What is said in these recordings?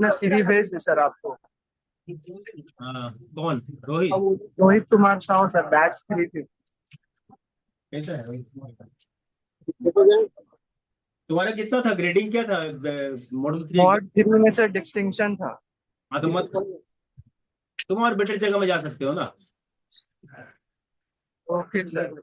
अपना सीवी भेज दी सर आपको। हाँ, कौन? रोहित? रोहित कुमार साहू सर, बैच 3 थी। कैसा है रोहित कुमार का? तुम्हारा कितना था ग्रेडिंग, क्या था मॉडल 3 मॉड एग्जाम? 3 में सर डिस्टिंक्शन था। हाँ तो मत, तुम और बेटर जगह में जा सकते हो ना। Okay sir.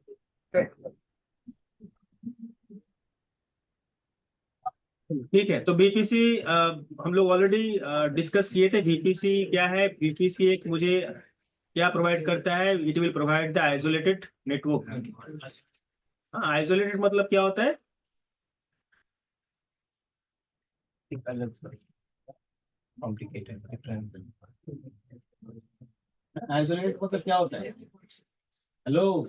ठीक है, तो बीपीसी हम लोग ऑलरेडी डिस्कस किए थे। बीपीसी क्या है? बीपीसी एक मुझे क्या प्रोवाइड करता है? It will provide the isolated network. हाँ, आइसोलेटेड मतलब क्या होता है? आइसोलेटेड मतलब क्या होता है? Hello,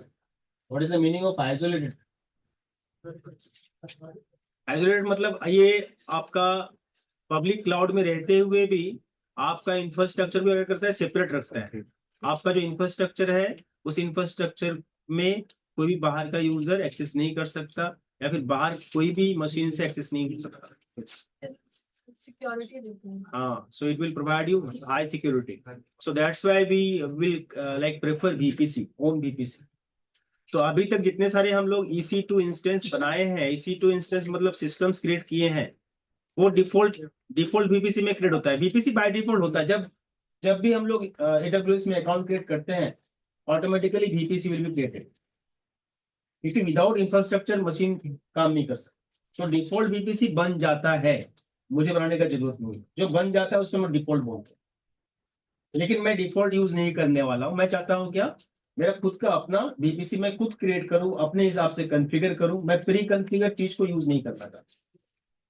what is the meaning of isolated? Isolated मतलब ये आपका पब्लिक क्लाउड में रहते हुए भी आपका इंफ्रास्ट्रक्चर भी क्या करता है? सेपरेट रखता है। आपका जो इंफ्रास्ट्रक्चर है, उस इंफ्रास्ट्रक्चर में कोई भी बाहर का यूजर एक्सेस नहीं कर सकता, या फिर बाहर कोई भी मशीन से एक्सेस नहीं कर सकता। सिक्योरिटी देते हैं। हाँ, so it will provide you high security. So that's why we will like prefer VPC, home VPC. तो अभी तक जितने सारे हम लोग EC2 इंस्टेंस बनाए हैं, EC2 इंस्टेंस मतलब सिस्टम्स क्रिएट किए हैं, वो डिफॉल्ट VPC में क्रिएट होता है। VPC बाय डिफॉल्ट होता है। जब भी हम लोग AWS में अकाउंट क्रिएट करते हैं, automatically VPC will be created, क्योंकि विदाउट इंफ्रास्ट्रक्चर मशीन काम नहीं कर सकती। तो डिफॉल्ट VPC बन जाता है, मुझे बनाने का जरूरत नहीं। जो बन जाता है उसको मैं डिफॉल्ट बोलते हैं। लेकिन मैं डिफॉल्ट यूज नहीं करने वाला हूं। मैं चाहता हूं क्या, मेरा खुद का अपना VPC मैं खुद क्रिएट करूं, अपने हिसाब से कॉन्फ़िगर करूं। मैं प्री कॉन्फ़िगर चीज को यूज नहीं करना चाहता।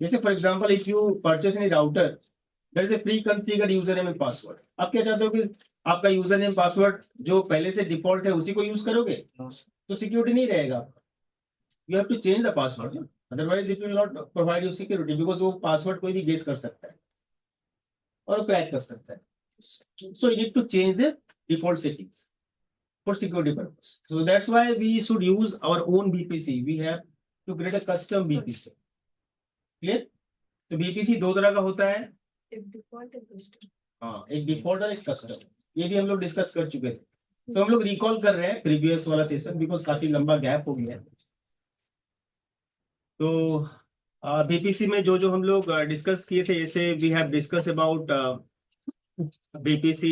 जैसे for example, if you purchase any router, there is a pre configured user name and password. आप क्या चाहते हो कि आपका यूजर नेम पासवर्ड जो पहले से डिफॉल्ट है उसी को यूज करोगे, तो सिक्योरिटी नहीं रहेगा। You have to change the password, otherwise it will not provide you security, because वो पासवर्ड कोई भी गेस कर सकता है और क्रैक कर सकता है। So you need to change the default settings for security purpose. So that's why we should use our own VPC. We have to create a custom VPC. Clear? तो VPC दो तरह का होता है, एक डिफॉल्ट एक कस्टम। हाँ, एक डिफॉल्ट और एक कस्टम। ये भी हम लोग डिस्कस कर चुके थे। तो हम लोग रिकॉल कर रहे हैं प्रीवियस वाला सेशन, बिकॉज काफी लंबा गैप हो गया है। तो VPC में जो जो हम लोग डिस्कस किए थे, जैसे we have discuss about VPC।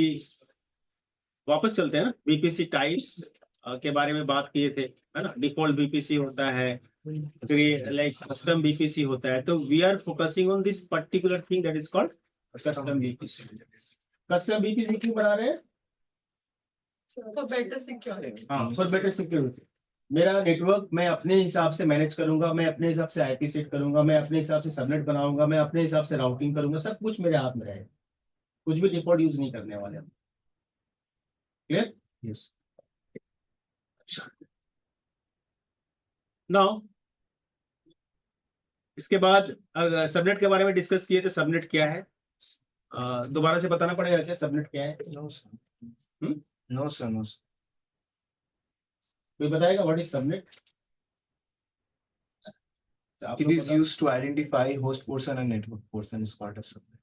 वापस चलते हैं ना, VPC टाइप्स के बारे में बात किए थे, है ना। डिफॉल्ट VPC होता है, फिर लाइक कस्टम VPC होता है। तो we are focusing on this particular thing that is called custom VPC। Custom VPC क्यों बना रहे हैं? For better security. हाँ, फॉर बेटर सिक्योरिटी। मेरा नेटवर्क मैं अपने हिसाब से मैनेज करूंगा, मैं अपने हिसाब से IP सेट करूंगा, मैं अपने हिसाब से सबनेट बनाऊंगा, मैं अपने हिसाब से राउटिंग करूंगा। सब कुछ मेरे हाथ में रहेगा, कुछ भी डिफॉल्ट यूज नहीं करने वाले हम। क्लियर? यस। नाउ इसके बाद सबनेट के बारे में डिस्कस किए थे। सबनेट क्या है? दोबारा से बताना पड़ेगा क्या सबनेट क्या है? No sir, no sir, no sir. कोई बताएगा what is subnet? It is used to identify host portion and network portion is called as subnet.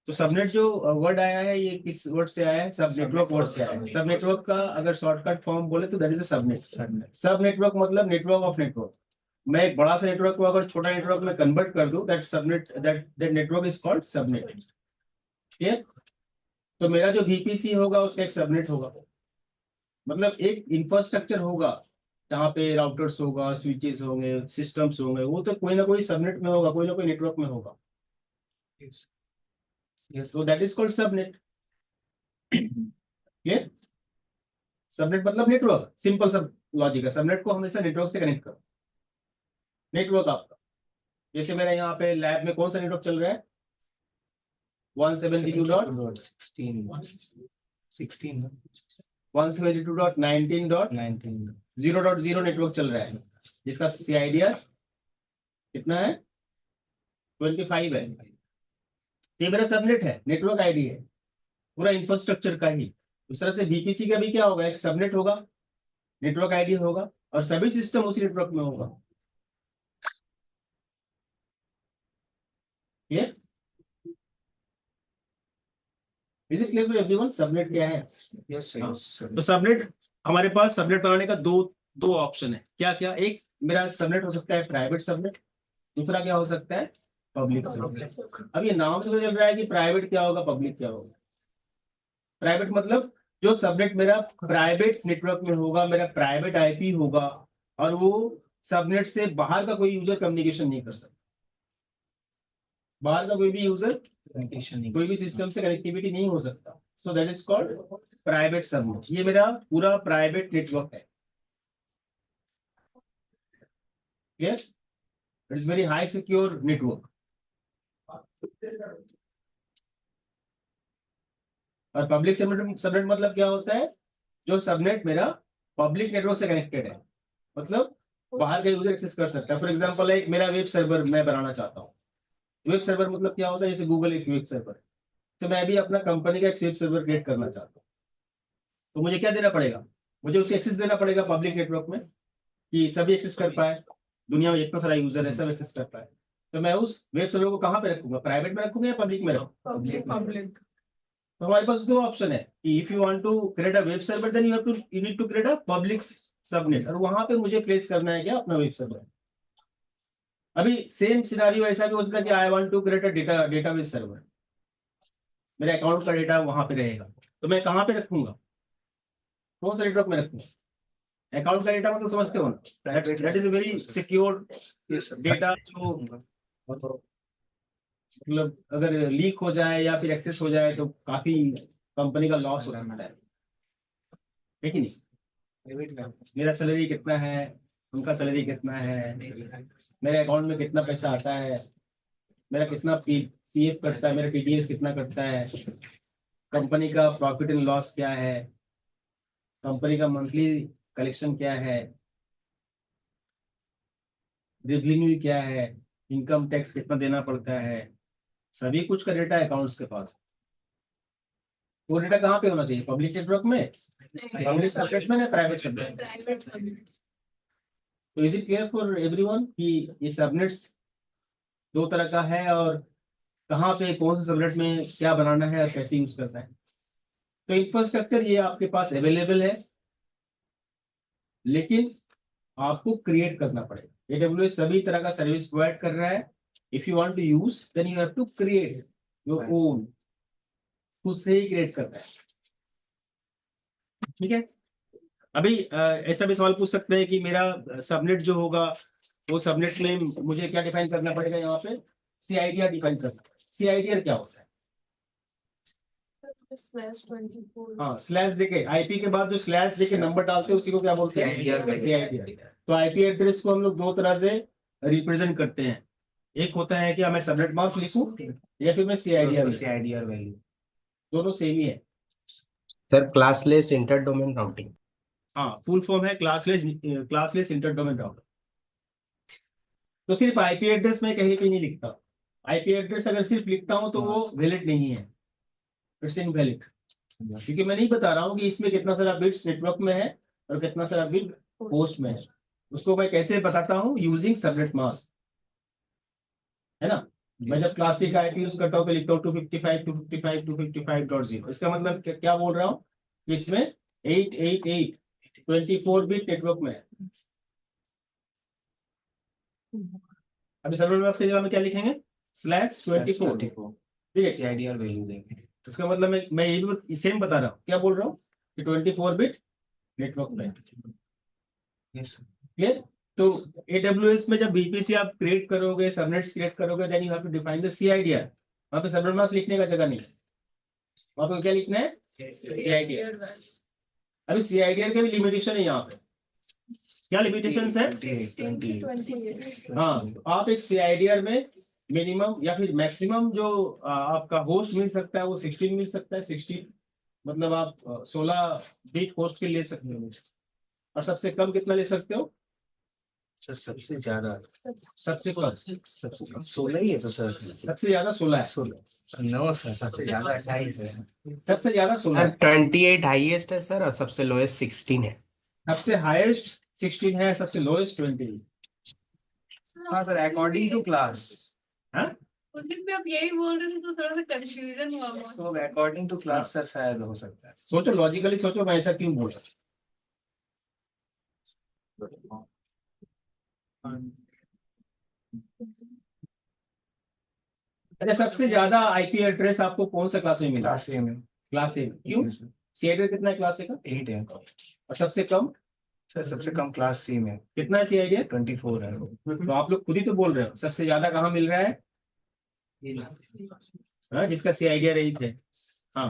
तो सबनेट जो वर्ड आया है, ये किस वर्ड से आया है? सब नेटवर्क वर्ड से आया है। सब नेटवर्क का अगर शॉर्टकट फॉर्म बोले तो दैट इज अ सबनेट। सब नेटवर्क मतलब नेटवर्क ऑफ नेटवर्क। मैं एक बड़ा सा नेटवर्क को अगर छोटा नेटवर्क में कन्वर्ट कर दूं, that subnet, that network is called subnet. ठीक? तो मेरा जो VPC होगा उसका एक सबनेट होगा, मतलब एक इंफ्रास्ट्रक्चर होगा जहाँ पे राउटर्स होगा, स्विचेस होंगे, सिस्टम्स होंगे, वो तो कोई ना कोई सबनेट में होगा, कोई ना कोई नेटवर्क में होगा। Yes. So that is called subnet. Clear? Subnet मतलब नेटवर्क, सिंपल सब लॉजिक है। सबनेट को हमेशा नेटवर्क से कनेक्ट करो। नेटवर्क आपका, जैसे मेरे यहाँ पे लैब में कौन सा नेटवर्क चल रहा है? 172.172.19.0.0 नेटवर्क चल रहा है, जिसका CIDR कितना है? 25 है। ये मेरा सबनेट है, नेटवर्क ID है, पूरा इंफ्रास्ट्रक्चर का ही। उस तरह से VPC का भी क्या होगा? एक सबनेट होगा, नेटवर्क ID होगा, और सभी सिस्टम उसी नेटवर्क में होगा। ये is it clear to everyone subnet क्या है? Yes, sir. Yes, sir. तो सबनेट, हमारे पास सबनेट बनाने का दो ऑप्शन है। क्या क्या? एक मेरा सबनेट हो सकता है प्राइवेट सबनेट, दूसरा क्या हो सकता है? Public subnet. अब ये नाम से तो चल रहा है कि प्राइवेट क्या होगा, पब्लिक क्या होगा। प्राइवेट मतलब जो सबनेट मेरा प्राइवेट नेटवर्क में होगा, मेरा प्राइवेट आईपी होगा, और वो सबनेट से बाहर का कोई यूजर कम्युनिकेशन नहीं कर सकता। बाहर का कोई भी यूजर Communication नहीं कोई भी सिस्टम से कनेक्टिविटी नहीं हो सकता। सो that is called private subnet. ये मेरा पूरा प्राइवेट नेटवर्क है। Clear? It is very high secure network. और पब्लिक सबनेट मतलब क्या होता है? जो सबनेट मेरा पब्लिक नेटवर्क से कनेक्टेड है, मतलब बाहर का यूजर एक्सेस कर सकता है। फॉर एग्जांपल एक मेरा वेब सर्वर मैं बनाना चाहता हूँ। वेब सर्वर मतलब क्या होता है? जैसे गूगल एक वेब सर्वर है, तो मैं भी अपना कंपनी का एक वेब सर्वर क्रिएट करना चाहता हूँ। तो मुझे क्या देना पड़ेगा? मुझे उसको एक्सेस देना पड़ेगा पब्लिक नेटवर्क में, कि सभी एक्सेस कर पाए, दुनिया में जितना सारा यूजर है सब एक्सेस कर पाए। तो मैं उस वेब सर्वर को कहाँ पे रखूंगा? प्राइवेट में रखूंगा या पब्लिक में रखूंगा? पब्लिक। तो हमारे पास दो ऑप्शन है कि if you want to create a web server then you need to create a public subnet, और वहां पे मुझे प्लेस करना है क्या? अपना वेब सर्वर। अभी सेम सिनारियो ऐसा भी हो सकता है कि I want to create a database server, मेरे अकाउंट का डेटा वहां पे रहेगा, तो मैं कहाँ पे रखूंगा? कौन सा नेटवर्क में रखूंगा? अकाउंट का डेटा मतलब समझते हो ना, that is a very secure Yes, sir. Data, जो मतलब अगर लीक हो जाए या फिर एक्सेस हो जाए तो काफी कंपनी का लॉस हो सकता है कि नहीं? Private में. मेरा सैलरी कितना है, उनका सैलरी कितना है, मेरे अकाउंट में कितना पैसा आता है, मेरा कितना पीएफ कटता है, मेरा टीडीएस कितना कटता है, कंपनी का प्रॉफिट एंड लॉस क्या है, कंपनी का मंथली कलेक्शन क्या है, रेवेन्यू क्या है, इनकम टैक्स कितना देना पड़ता है, सभी कुछ का डेटा अकाउंट्स के पास। वो डेटा कहाँ पे होना चाहिए? पब्लिक नेटवर्क में, पब्लिक सबनेट में या प्राइवेट सबनेट? Private subnet. तो is it clear for everyone कि ये सबनेट्स दो तरह का है, और कहाँ पे कौन से सबनेट में क्या बनाना है और कैसे यूज करना है। तो इंफ्रास्ट्रक्चर ये आपके पास अवेलेबल है, लेकिन आपको क्रिएट करना पड़ेगा। AWS सभी तरह का सर्विस प्रोवाइड कर रहा है। If you want to use then you have to create your own, खुद से ही क्रिएट करना है। ठीक है? अभी ऐसा भी सवाल पूछ सकते हैं कि मेरा सबनेट जो होगा वो सबनेट में मुझे क्या डिफाइन करना पड़ेगा? यहाँ पे CIDR डिफाइन करना। CIDR क्या होता है? /24। हाँ, स्लैश देके आईपी के बाद जो स्लैश देके नंबर डालते हैं उसी को क्या बोलते हैं? CIDR। तो आईपी एड्रेस को हम लोग दो तरह से रिप्रेजेंट करते हैं। एक होता है कि मैं सबनेट मास्क लिखूं या फिर मैं CIDR। CIDR value. दोनों सेम ही है। Sir classless inter domain routing. हाँ, फुल फॉर्म है क्लासलेस इंटर डोमेन राउटर। तो सिर्फ आईपी एड्रेस में कहीं पे नहीं लिखता। आईपी एड्रेस अगर सिर्फ लिखता हूं तो वो वैलिड नहीं है, इट्स इनवैलिड, क्योंकि मैं नहीं बता रहा हूँ कि इसमें कितना सारा बिट्स नेटवर्क में है और कितना सारा बिट होस्ट में है। उसको मैं कैसे बताता हूँ? यूजिंग सबनेट मास्क, है ना? मैं जब क्लासिक आईपी यूज करता हूँ तो लिखता हूँ 255.255.255.0। इसका मतलब क्या बोल रहा हूँ? इसमें 888 24 बिट नेटवर्क में है। अभी सबनेट मास्क की जगह में क्या लिखेंगे? /24। ठीक है, CIDR value देंगे. इसका मतलब मैं यही सेम बता रहा हूँ। क्या बोल रहा हूँ? कि 24 बिट नेटवर्क में। Yes, sir. क्लियर? तो AWS में जब VPC आप क्रिएट करोगे, सबनेट्स क्रिएट करोगे, then you have to define the CIDR। वहां पे सबनेट मास्क लिखने का जगह नहीं है, वहां पे क्या लिखना है? CIDR। अभी CIDR के भी लिमिटेशन है यहाँ पे। क्या लिमिटेशंस है? 16 हाँ, तो आप एक CIDR में मिनिमम या फिर मैक्सिमम जो आपका होस्ट मिल सकता है वो 16 मिल सकता है। 16 मतलब आप 16 बिट होस्ट के ले सकते हो, और सबसे कम कितना ले सकते हो? सर सबसे ज्यादा सबसे कम 16 ही है तो सर. सबसे ज्यादा 16 है। 16. No sir, सबसे ज्यादा 28 है. सबसे ज्यादा 16 सर है। 28 हाईएस्ट है सर, और सबसे लोएस्ट 16 है। सबसे हाईएस्ट 16 है, सबसे लोएस्ट 20 है। हाँ सर, according to class. हाँ? उस दिन भी आप यही बोल रहे थे तो थोड़ा सा कंफ्यूजन हुआ मुझे। तो अकॉर्डिंग टू क्लास सर शायद हो सकता है। सोचो लॉजिकली सोचो, मैं ऐसा क्यों बोला। अच्छा, सबसे ज्यादा आईपी एड्रेस आपको कौन सा क्लास में मिला? क्लास ए में क्लास ए। क्यों? सीआईडी कितना है क्लास ए का? 8 है और सबसे कम? सर, सबसे कम क्लास सी में कितना है सीआईडी? 24 है। तो आप लोग खुद ही तो बोल रहे हो सबसे ज्यादा कहाँ मिल रहा है? हाँ, जिसका सीआईडी रही थे। हाँ,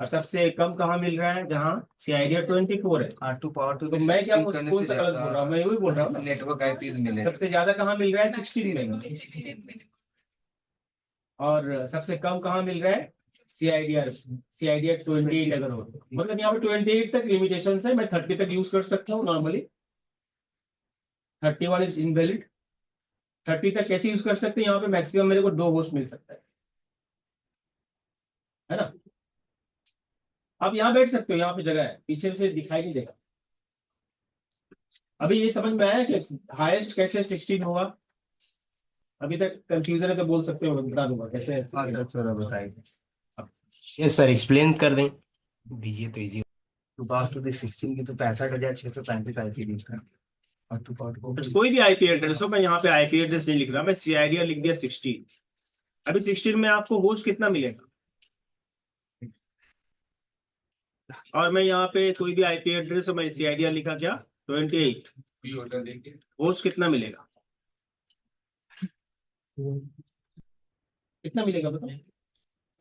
और सबसे कम कहाँ मिल रहा है? जहाँ सीआईडी 24 है। R2 पावर टू तो मैं क्या कौन सा गलत बोल रहा हूँ? मैं वही बोल रहा हूँ ना। नेटवर्क आईपीज मिले। सबसे ज्यादा कहाँ मिल रहा है? 16 में। और सबसे कम कहाँ मिल रहा है? सीआईडीआर 28 अगर हो, मतलब यहाँ पे 28 तक लिमिटेशन है। मैं 30 तक यूज कर सकता हूँ नॉर्मली। 31 is invalid. 30 तक कैसे यूज कर सकते हैं? यहाँ पे मैक्सिमम मेरे को 2 होस्ट मिल सकता है ना। आप यहाँ बैठ सकते हो, यहाँ पे जगह है, पीछे से दिखाई नहीं देगा। अभी ये समझ में आया कि हाईएस्ट कैसे 16 होगा? अभी तक कंफ्यूजन है तो बोल सकते हो, बता दूंगा कैसे। थोड़ा बताइए। यस सर, एक्सप्लेन कर दें दीजिए तो इजी। टू पावर टू 16 की तो 65,635 आईपी दिख रहा है। और टू पावर टू कोई भी आईपी एड्रेस हो, मैं यहाँ पे आईपी एड्रेस नहीं लिख रहा, मैं सीआईडी लिख दिया 16। अभी 16 में आपको होस्ट कितना मिलेगा? और मैं यहाँ पे कोई भी आईपी एड्रेस हो, मैं सीआईडी लिखा क्या? 28। होस्ट कितना मिलेगा? कितना मिलेगा बताओ?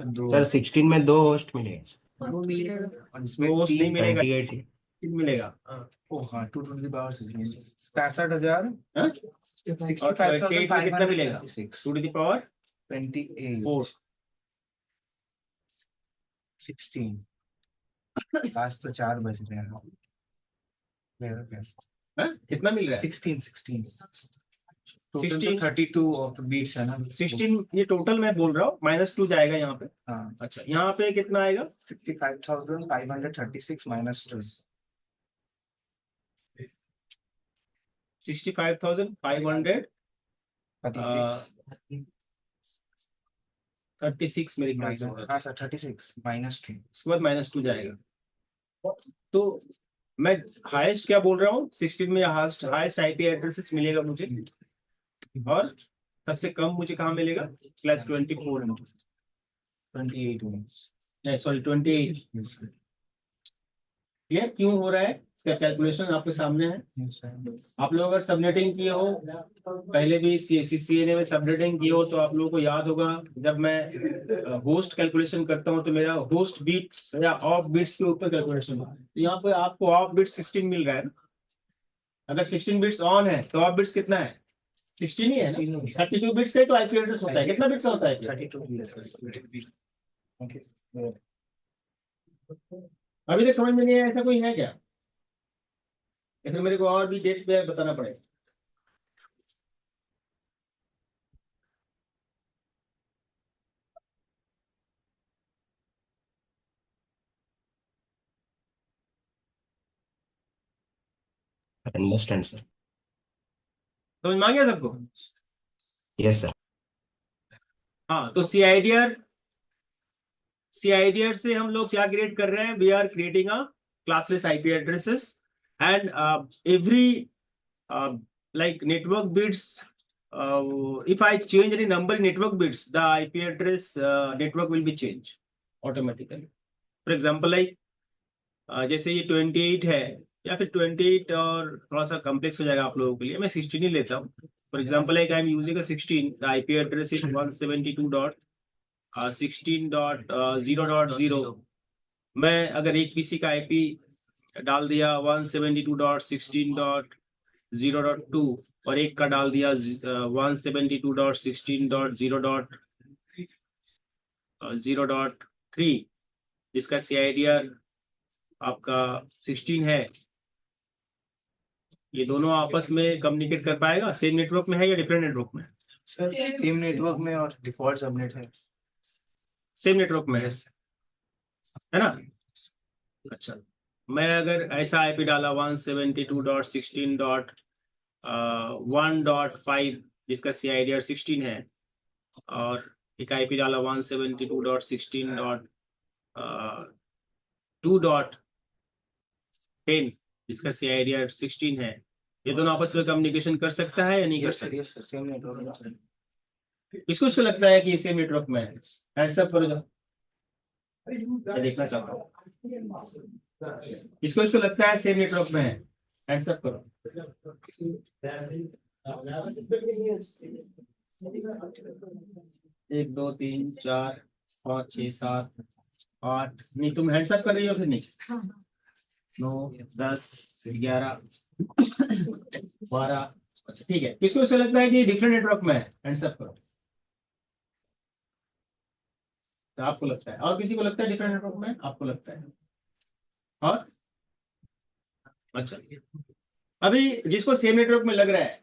दो सर 16 में 2 होस्ट मिलेंगे सर। और इसमें दो होस्ट नहीं मिलेगा, 28 तीन मिलेगा। ओ हाँ, 2 टू द पावर 65,000 हाँ? और 28 में कितना मिलेगा? 2 टू द पावर 28 4। 16 आज तो 4 बज रहे हैं। हाँ? कितना मिल रहा है? 16 16 32 ऑफ बीट्स है ना। 16 ये टोटल मैं बोल रहा हूँ, -2 जाएगा यहाँ पे। हाँ, अच्छा, यहाँ पे कितना आएगा? 65,536 माइनस 2 65,536 मेरे ख्याल से होगा। हाँ सर, 36 माइनस 2। उसके बाद -2 जाएगा। तो मैं हाईएस्ट क्या बोल रहा हूँ? 16 में हाईएस्ट आईपी एड्रेसेस मिलेगा मुझे, और सबसे कम मुझे कहाँ मिलेगा? क्लास 24 में। 28 में। नहीं सॉरी 28। क्लियर क्यों हो रहा है? इसका कैलकुलेशन आपके सामने है। आप लोग अगर सबनेटिंग किए हो, पहले भी सीसीसीएनए में सबनेटिंग किए हो, तो आप लोगों को याद होगा जब मैं होस्ट कैलकुलेशन करता हूं तो मेरा होस्ट बीट्स या ऑफ बीट्स के ऊपर कैलकुलेशन होता है। तो यहाँ पे आपको ऑफ बीट्स 16 मिल रहा है ना। अगर 16 बिट्स ऑन है तो ऑफ बिट्स कितना है? 16 ही है ना। 32 बिट्स का ही तो आईपी एड्रेस होता है। कितना बिट्स होता है? 32। अभी तक समझ में नहीं आया? ऐसा कोई है क्या, या फिर मेरे को और भी डेट पे बताना पड़ेगा? Understand sir. समझ में आ गया सबको? Yes sir. हाँ, तो सीआईडीआर से हम लोग क्या क्रिएट कर रहे हैं? We are creating a classless IP addresses and every like network bits, if I change any number in network bits, the IP address network will be changed automatically. For example, like जैसे ये 28 है, या फिर 28 और थोड़ा सा complex हो जाएगा आप लोगों के लिए, मैं 16 ही लेता हूँ। For example like I am using 16, the IP address is 172.16.0.0। मैं अगर एक पीसी का आईपी डाल दिया 172.16.0.2 और एक का डाल दिया 172.16.0.0.3, जिसका सीआईडीआर आपका 16 है, ये दोनों आपस में कम्युनिकेट कर पाएगा? सेम नेटवर्क में है या डिफरेंट नेटवर्क में? सर सेम नेटवर्क में, और डिफॉल्ट सबनेट है। सेम नेटवर्क में है ना। अच्छा, मैं अगर ऐसा आईपी डाला 172.16.1.5 जिसका सीआईडीआर 16 है, और एक आईपी डाला 172.16.2.10 जिसका CIDR 16 है। ये दोनों आपस में कम्युनिकेशन कर सकता है या नहीं कर सकता? Yes sir same network. किसको लगता है कि सेम नेटवर्क में है? हैंड्स अप करो जरा। मैं देखना चाहता हूँ किसको लगता है सेम नेटवर्क में है। हैंड्स अप करो। 1 2 3 4 5 6 7 8 नहीं, तुम हैंड्स अप कर रही हो फिर नहीं? 9 10 11 12। अच्छा ठीक है, किसको लगता है कि डिफरेंट नेटवर्क में है? हैंड्स अप करो। तो आपको लगता है, और किसी को लगता है डिफरेंट नेटवर्क में? आपको लगता है और अच्छा, अभी जिसको सेम नेटवर्क में लग रहा है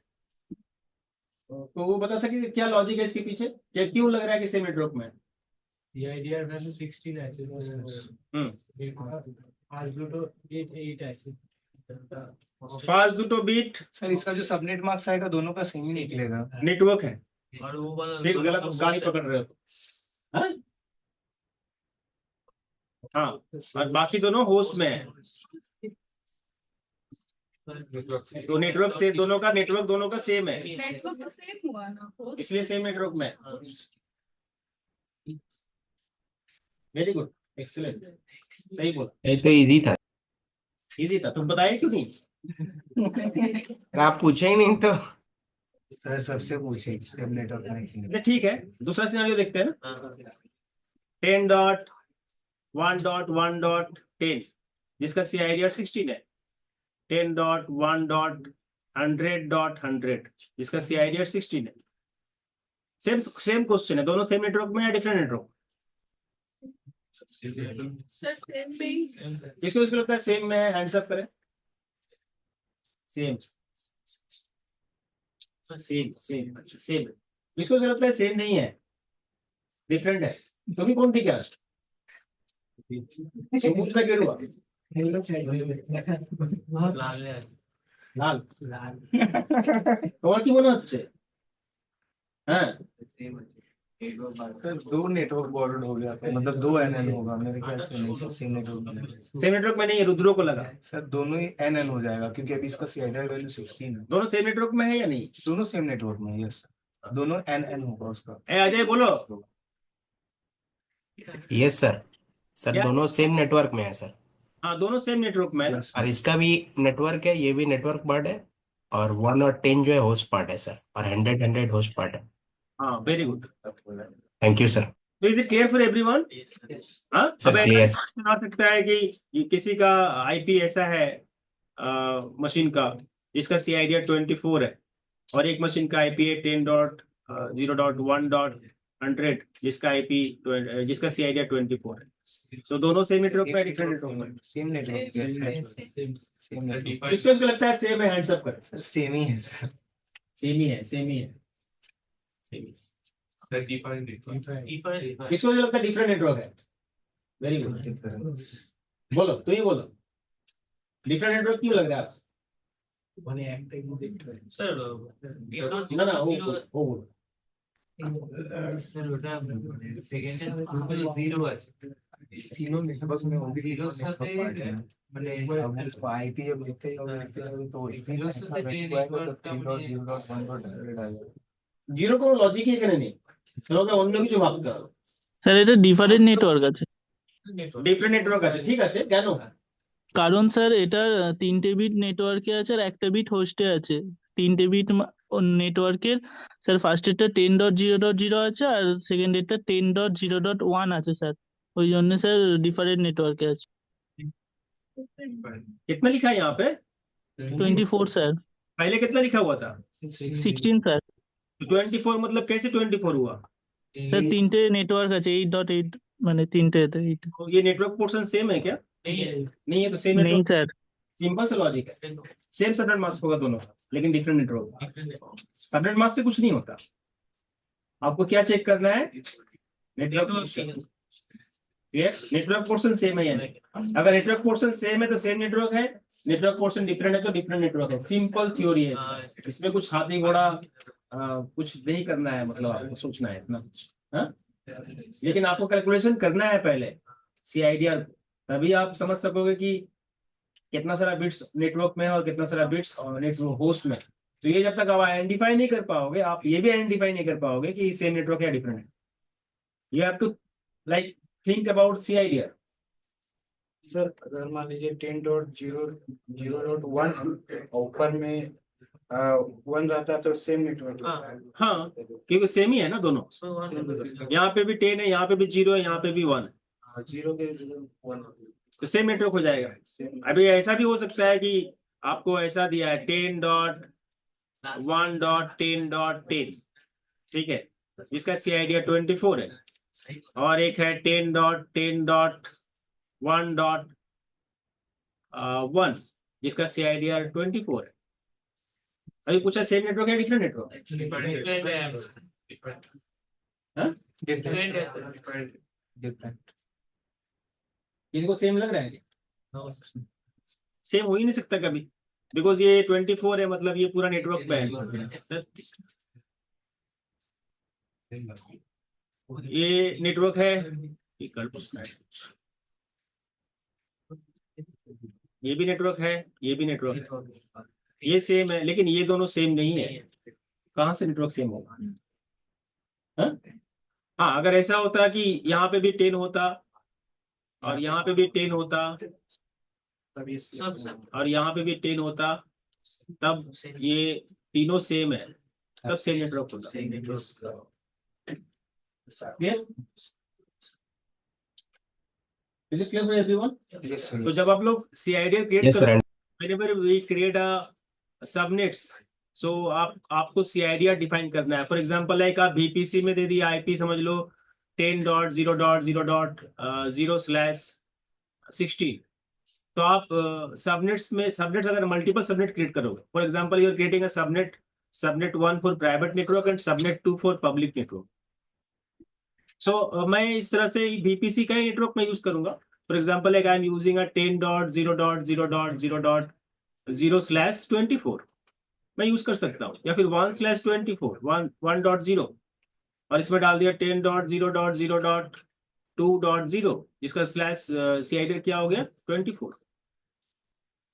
तो वो बता सके क्या लॉजिक है इसके पीछे, क्या क्यों लग रहा है कि सेम नेटवर्क में? CIDR वैल्यू 16 ऐसे फास्ट टू बीट सर इसका जो सबनेट मार्क्स आएगा दोनों का सेम ही निकलेगा। नेटवर्क है, और वो वाला फिर गलत गाड़ी पकड़ रहे हो तो। हाँ? हाँ, और बाकी दोनों होस्ट में है तो नेटवर्क से दोनों का सेम है, नेटवर्क तो सेम हुआ ना host। इसलिए सेम नेटवर्क में। वेरी गुड, एक्सीलेंट, सही बोला। ये तो इजी था। इजी था, तुम बताए क्यों नहीं? अगर आप पूछे ही नहीं तो। सर सबसे पूछे सेम नेटवर्क में अच्छा, ठीक है, दूसरा सिनेरियो देखते हैं ना। 10.1.1.10 जिसका CIDR 16 है। 10.1.100.100 जिसका CIDR 16 है। सेम क्वेश्चन है, दोनों सेम नेटवर्क में या डिफरेंट नेटवर्क? सर सेम में ही। किसको लगता है सेम में है? हैंड्स अप करें। Same same same same. किसको लगता है सेम नहीं है, डिफरेंट है? तुम्ही कौन थी क्या? समूचा गेरुआ লাল তোমার কি মনে হচ্ছে? হ্যাঁ सर दो नेटवर्क बॉर्डर हो गया था, मतलब 2 NN होगा मेरे ख्याल से। नहीं सर सेम नेटवर्क में नहीं। सेम नेटवर्क में नहीं है, रुद्रो को लगा। सर दोनों ही NN हो जाएगा क्योंकि अभी इसका CIDR वैल्यू 16 है। दोनों सेम नेटवर्क में है या नहीं? दोनों सेम नेटवर्क में। यस दोनों NN होगा उसका। ए अजय बोलो। यस सर, सर क्या? दोनों सेम नेटवर्क में है सर। हाँ, दोनों सेम नेटवर्क में है। Yes, और इसका भी नेटवर्क है, ये भी नेटवर्क पार्ट है। और 1 और 10 जो है होस्ट पार्ट है सर, और 100 होस्ट पार्ट है। हाँ, very good. Thank you sir. तो is it clear for everyone? हाँ, सर अब क्लियर। ऐसा आ सकता है कि किसी का IP ऐसा है मशीन का जिसका CIDR 24 है, और एक मशीन का IP है 10.0.1.100 जिसका CIDR 24 है। तो दोनों सेम नेटवर्क में, डिफरेंट नेटवर्क में? Same network. Yes sir same network. किसको लगता है सेम है? हैंड्स अप कर। सर सेम ही है सर। सेम ही है, सेम ही है, सेम ही। किसको लगता है डिफरेंट नेटवर्क है? वेरी गुड, बोलो, तू ही बोलो, डिफरेंट नेटवर्क क्यों लग रहा है आपसे? ना ना, वो बोलो। तीनों नेटवर्क में होगी। जीरो साथे মানে IP जब लिखते हैं तो जीरो साथे যে নেটওয়ার্কটা মানে 0.1.100 आ जाएगा। জিরো কোনো লজিকই এখানে নেই, তোমাকে অন্য কিছু ভাবতে হবে। স্যার এটা ডিফারেন্ট নেটওয়ার্ক আছে, ডিফারেন্ট নেটওয়ার্ক আছে, ঠিক আছে, কেন? কারণ স্যার এটার 3টে বিট নেটওয়ার্কে আছে আর 1টা বিট হোস্টে আছে। 3টে বিট নেটওয়ার্কের স্যার ফার্স্ট এরটা 10.0.0 আছে আর সেকেন্ড এরটা 10.0.1 আছে স্যার, ওই জন্য স্যার ডিফারেন্ট নেটওয়ার্কে আছে। कितना लिखा है यहाँ पे? 24 স্যার। पहले कितना लिखा हुआ था? 16 স্যার। 24 मतलब कैसे 24 हुआ? স্যার 3টে নেটওয়ার্ক আছে 8.8 মানে 3টে। तो ये नेटवर्क पोर्शन सेम है क्या? नहीं है तो सेम নেই नेटवर्क, স্যার। सिंपल सा लॉजिक है। सेम सबनेट मास्क होगा दोनों का, लेकिन डिफरेंट नेटवर्क। सबनेट मास्क से कुछ नहीं होता, आपको क्या चेक करना है? नेटवर्क नेटवर्क पोर्शन सेम है या नहीं? अगर नेटवर्क पोर्शन सेम है तो सेम नेटवर्क है, नेटवर्क पोर्शन डिफरेंट है तो डिफरेंट नेटवर्क है। सिंपल थ्योरी है इसमें कुछ हाथी घोड़ा कुछ नहीं करना है, मतलब आपको सोचना है इतना, हाँ? लेकिन आपको कैलकुलेशन करना है पहले CIDR, तभी आप समझ सकोगे कि कितना सारा बिट्स नेटवर्क में है और कितना सारा बिट्स नेटवर्क होस्ट में। तो ये जब तक आप आइडेंटिफाई नहीं कर पाओगे, आप ये भी आइडेंटिफाई नहीं कर पाओगे कि सेम नेटवर्क है डिफरेंट है। You have to like think about CIDR। Sir अगर मान लीजिए 10.0.0.1 ऊपर में 1 रहता तो सेम नेटवर्क। हाँ, क्योंकि सेम ही है ना दोनों, यहाँ पे भी 10 है, यहाँ पे भी 0 है, यहाँ पे भी 1 है, 0 के 1 तो सेम नेटवर्क हो जाएगा। अभी ऐसा भी हो सकता है कि आपको ऐसा दिया है 10.1.10.10, ठीक है, इसका CIDR 24 है, और एक है 10.10.1.1 जिसका CIDR 24 है। अभी पूछा सेम नेटवर्क है डिफरेंट नेटवर्क? हाँ? डिफरेंट। किसी को सेम लग रहा है क्या? सेम हो ही नहीं सकता कभी, बिकॉज ये 24 है, मतलब ये पूरा नेटवर्क पे है। ये नेटवर्क है, ये भी नेटवर्क है, ये भी नेटवर्क है, ये सेम है, लेकिन ये दोनों सेम नहीं है। कहाँ से नेटवर्क सेम होगा? हाँ, हाँ, अगर ऐसा होता कि यहाँ पे भी 10 होता और यहाँ पे भी 10 होता और यहाँ पे भी 10 होता, तब ये तीनों सेम है, तब सेम नेटवर्क होता। Clear? Is it clear for everyone? तो जब आप लोग CIDR क्रिएट Yes, sir. करो, whenever we create a subnets, so आपको CIDR डिफाइन करना है। फॉर एग्जांपल लाइक आप VPC में दे दिया IP, समझ लो 10.0.0.0/16, तो आप सबनेट्स में, सबनेट्स अगर मल्टीपल सबनेट क्रिएट करोगे, for example you are creating a subnet 1 for private network and subnet 2 for public network. So मैं इस तरह से VPC का ही नेटवर्क में यूज करूंगा। For example like I am using a 10.0.0.0/24 मैं यूज कर सकता हूँ, या फिर 1/24 1.0, और इसमें डाल दिया 10.0.0.2.0 जिसका CIDR क्या हो गया 24।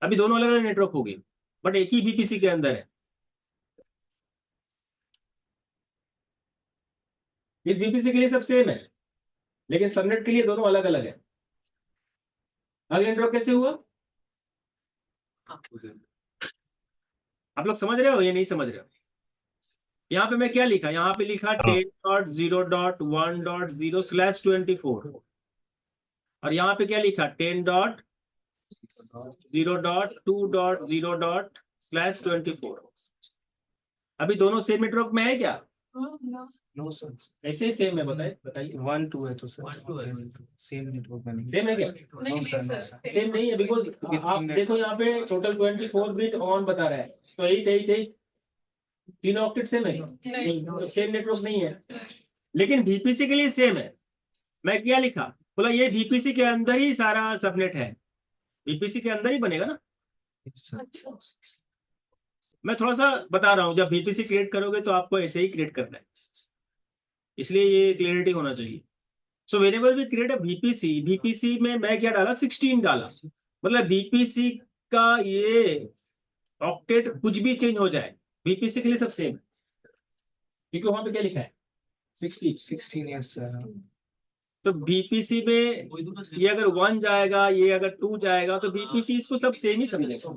अभी दोनों अलग अलग नेटवर्क हो गए, बट एक ही VPC के अंदर है। इस VPC के लिए सब सेम है, लेकिन सबनेट के लिए दोनों अलग अलग है। अगला नेटवर्क कैसे हुआ? आप लोग समझ रहे हो या नहीं समझ रहे हो? यहाँ पे मैं क्या लिखा, यहाँ पे लिखा 10.0.1.0/24, और यहाँ पे क्या लिखा 10.0.2.0/24। अभी दोनों सेम नेटवर्क में है क्या? नो सर, ऐसे ही सेम है, बताइए 1 2 है तो सर सेम नेटवर्क में नहीं। सेम है क्या? नहीं सर सेम नहीं है, बिकॉज आप देखो यहाँ पे टोटल 24 बिट ऑन बता रहा है, तो 8 तीनों ऑक्टेट सेम है? नहीं, तो सेम नेटवर्क नहीं है। लेकिन VPC के लिए सेम है। मैं क्या लिखा, बोला ये VPC के अंदर ही सारा सबनेट है, VPC के अंदर ही बनेगा ना। मैं थोड़ा सा बता रहा हूँ, जब VPC क्रिएट करोगे तो आपको ऐसे ही क्रिएट करना है, इसलिए ये क्लियरिटी होना चाहिए। So whenever we create a VPC में मैं क्या डाला 16 डाला, मतलब VPC का ये ऑक्टेट कुछ भी चेंज हो जाए, VPC के लिए सब सेम है, क्योंकि वहां पे क्या लिखा है 16 यस सर। तो VPC में ये अगर 1 जाएगा, ये अगर 2 जाएगा, तो VPC इसको सब सेम ही समझेगा,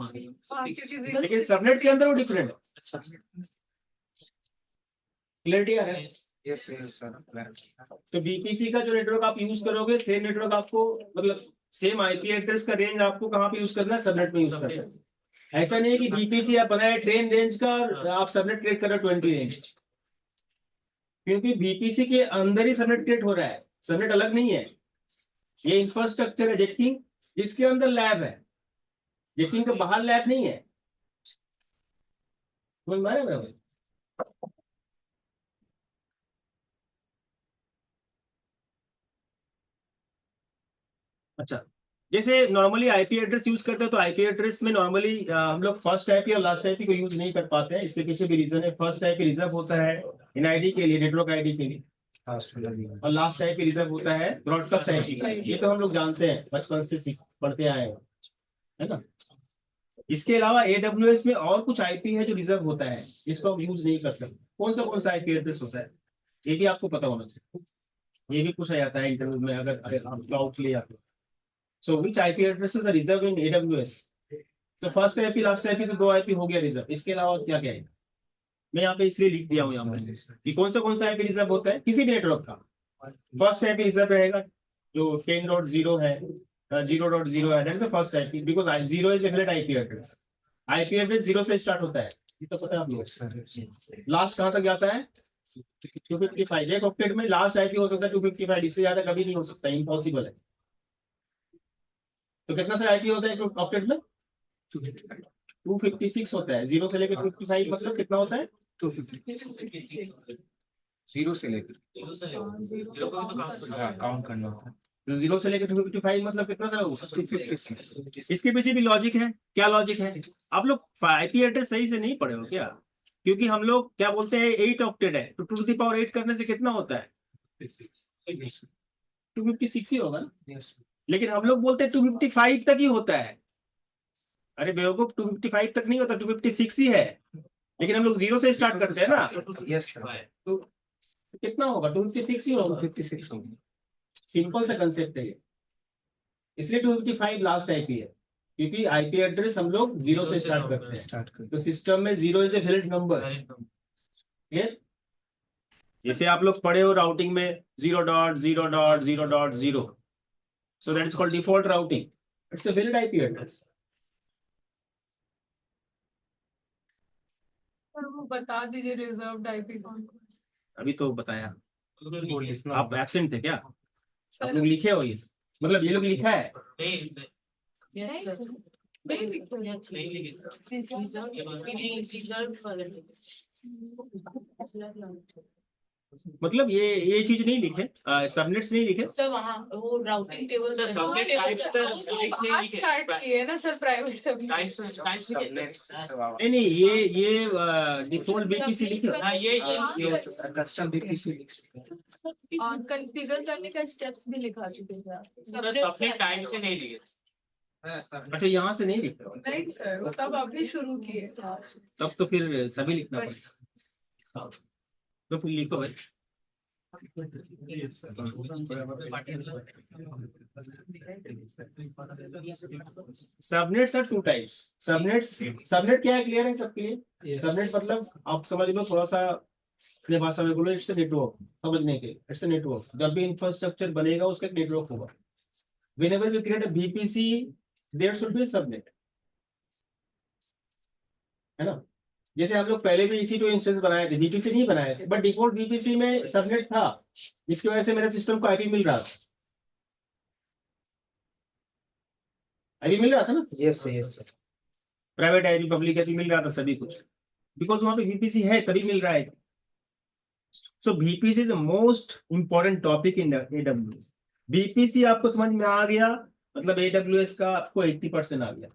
लेकिन सबनेट के अंदर वो डिफरेंट है। क्लियरिटी आ रहा है? Yes yes sir. तो VPC का जो नेटवर्क आप यूज करोगे, सेम नेटवर्क आपको, मतलब सेम IP एड्रेस का रेंज आपको कहाँ पे यूज करना है, सबनेट में यूज करना है। ऐसा नहीं है कि VPC आप बनाए 10 रेंज का और आप सबनेट क्रिएट कर रहे हो 20 रेंज, क्योंकि VPC के अंदर ही सबनेट क्रिएट हो रहा है, सबनेट अलग नहीं है। ये इंफ्रास्ट्रक्चर है जेटकिंग, जिसके अंदर लैब है, जेटकिंग के बाहर लैब नहीं है। समझ में आ रहा है मेरा? अच्छा, जैसे नॉर्मली आईपी एड्रेस यूज करते हैं तो आईपी एड्रेस में नॉर्मली हम लोग फर्स्ट आईपी और लास्ट आईपी को यूज नहीं कर पाते हैं। इसके पीछे भी रीजन है। फर्स्ट आईपी रिजर्व होता है इन आईडी के लिए, नेटवर्क आईडी के लिए, और लास्ट आईपी रिजर्व होता है ब्रॉडकास्ट आईपी के लिए। ये तो हम लोग जानते हैं, बचपन से पढ़ते आए हैं, है ना। इसके अलावा AWS में और कुछ आईपी है जो रिजर्व होता है, जिसको हम यूज नहीं कर सकते। कौन सा आईपी एड्रेस होता है, ये भी आपको पता होना चाहिए। ये भी पूछा जाता है इंटरव्यू में, अगर आप क्लाउड के लिए आते हो। So which IP addresses are reserved in AWS? तो फर्स्ट आईपी लास्ट आईपी तो 2 आईपी हो गया रिजर्व। इसके अलावा क्या क्या है, मैं यहाँ पे इसलिए लिख दिया हूँ यहाँ पे कि कौन सा आईपी रिजर्व होता है किसी भी नेटवर्क का। फर्स्ट आईपी रिजर्व रहेगा जो 10.0 है, 0.0 है, that is the first IP, because 0 is a valid IP address. IP address 0 से स्टार्ट होता है, ये तो पता है आप लोग। लास्ट कहाँ तक जाता है? 255। एक ऑक्टेट में लास्ट आईपी हो सकता है 255, इससे ज्यादा कभी नहीं हो सकता, इम्पॉसिबल है। तो कितना सारा आईपी होता है एक ऑक्टेट में? 256 होता है। 0 से लेकर 255 मतलब कितना होता है? 256 0 से लेकर काउंट करना होता है। तो 0 से लेकर 255 मतलब कितना सारा होगा? 256। इसके पीछे भी लॉजिक है। क्या लॉजिक है? आप लोग आईपी एड्रेस सही से नहीं पढ़े हो क्या? क्योंकि हम लोग क्या बोलते हैं 8 ऑक्टेट है, तो 2 to the power 8 करने से कितना होता है? 256 ही होगा ना। लेकिन हम लोग बोलते हैं 255 तक ही होता है। अरे बेवकूफ, 255 तक नहीं होता, 256 ही है। लेकिन हम लोग 0 से स्टार्ट करते हैं ना, यस सर, तो कितना होगा? 256 ही होगा। 256 होगा। सिंपल सा कंसेप्ट है ये। इसलिए 255 लास्ट आईपी है, क्योंकि आईपी एड्रेस हम लोग 0 से स्टार्ट करते हैं। तो सिस्टम में 0 इज ए वैलिड नंबर। जैसे आप लोग पढ़े हो राउटिंग में 0.0.0.0, so that is called default routing. It's a valid IP address. और वो बता दीजिए रिजर्व्ड आईपी कौन कौन सा अभी तो बताया। आप एब्सेंट थे क्या? आप सर। लोग लिखे हो ये, मतलब ये लोग लिखा है। नहीं सर, नहीं लिखा। मतलब ये चीज नहीं लिखे, सबनेट्स नहीं लिखे। सर वहाँ वो routing table sir, subnet types तो select नहीं आज लिखे। स्टार्ट किए ना सर प्राइवेट सब। नहीं ये डिफॉल्ट बीपीसी लिखे हो। हाँ, ये कस्टम बीपीसी लिख सकते हैं। और कॉन्फ़िगर करने का स्टेप्स भी लिखा चुके थे आप। सर सबनेट टाइप से नहीं लिखे। अच्छा, यहाँ से नहीं लिखे हो? नहीं सर, वो तब अभी शुरू किए। तब तो फिर सभी लिखना पड़ेगा। हाँ, तो फिर लिखो भाई। Subnets are 2 types. सबनेट क्या है, क्लियर है सबके लिए? सबनेट मतलब आप समझ लो, थोड़ा सा अपने भाषा में बोलो, इट्स अ नेटवर्क। समझने के, इट्स अ नेटवर्क। जब भी इंफ्रास्ट्रक्चर बनेगा उसका एक नेटवर्क होगा। Whenever we create a VPC, there should be a subnet, है ना। जैसे हम लोग पहले भी EC2 इंस्टेंस बनाए थे, बीपीसी नहीं बनाए थे, बट डिफॉल्ट बीपीसी में सबनेट था, जिसकी वजह से मेरे सिस्टम को आईपी मिल रहा था। आईपी मिल रहा था ना, yes sir. Private IP, public IP मिल रहा था, सभी कुछ, बिकॉज वहां पे बीपीसी है तभी मिल रहा है। So VPC is the most important topic in AWS। VPC आपको समझ में आ गया मतलब AWS का आपको 80% आ गया।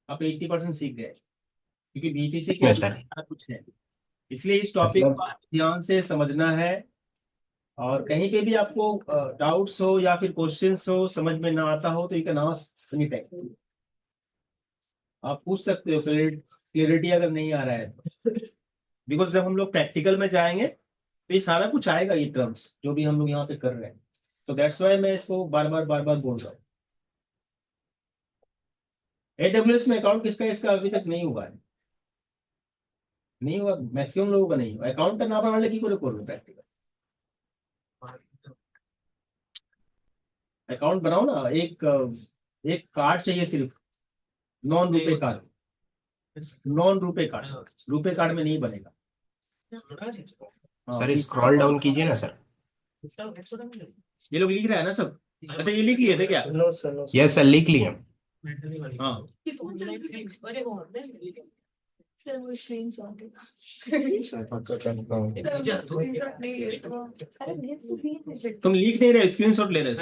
आप 80% सीख गए, क्योंकि बीपीसी के Yes, अंदर sir. सारा कुछ है। इसलिए इस टॉपिक को ध्यान से समझना है। और कहीं पे भी आपको डाउट्स हो या फिर क्वेश्चंस हो, समझ में ना आता हो, तो you can ask any time. आप पूछ सकते हो, क्लियरिटी अगर नहीं आ रहा है तो। बिकॉज जब हम लोग प्रैक्टिकल में जाएंगे तो ये सारा कुछ आएगा, ये टर्म्स जो भी हम लोग यहाँ पे कर रहे हैं। तो दैट्स वाई मैं इसको बार बार बोल रहा हूँ। AWS में अकाउंट किसका इसका अभी तक नहीं हुआ है, नहीं हुआ, मैक्सिमम लोगों का नहीं हुआ। अकाउंट करना वाले की করে করবে प्रैक्टिकल। अकाउंट बनाओ ना, एक कार्ड चाहिए सिर्फ, non RuPay card. RuPay card में नहीं बनेगा। हाँ, सर स्क्रॉल डाउन कीजिए ना सर। ये लोग लिख रहा है ना सब। अच्छा, ये लिख लिए थे क्या? No sir. यस सर, लिख लिए। हाँ, सर वो स्क्रीनशॉट है पक्का confirm। सर स्क्रीनशॉट नहीं है तो अरे भेज तो दिए मुझे तुम लिख नहीं रहे, स्क्रीनशॉट ले रहे हो।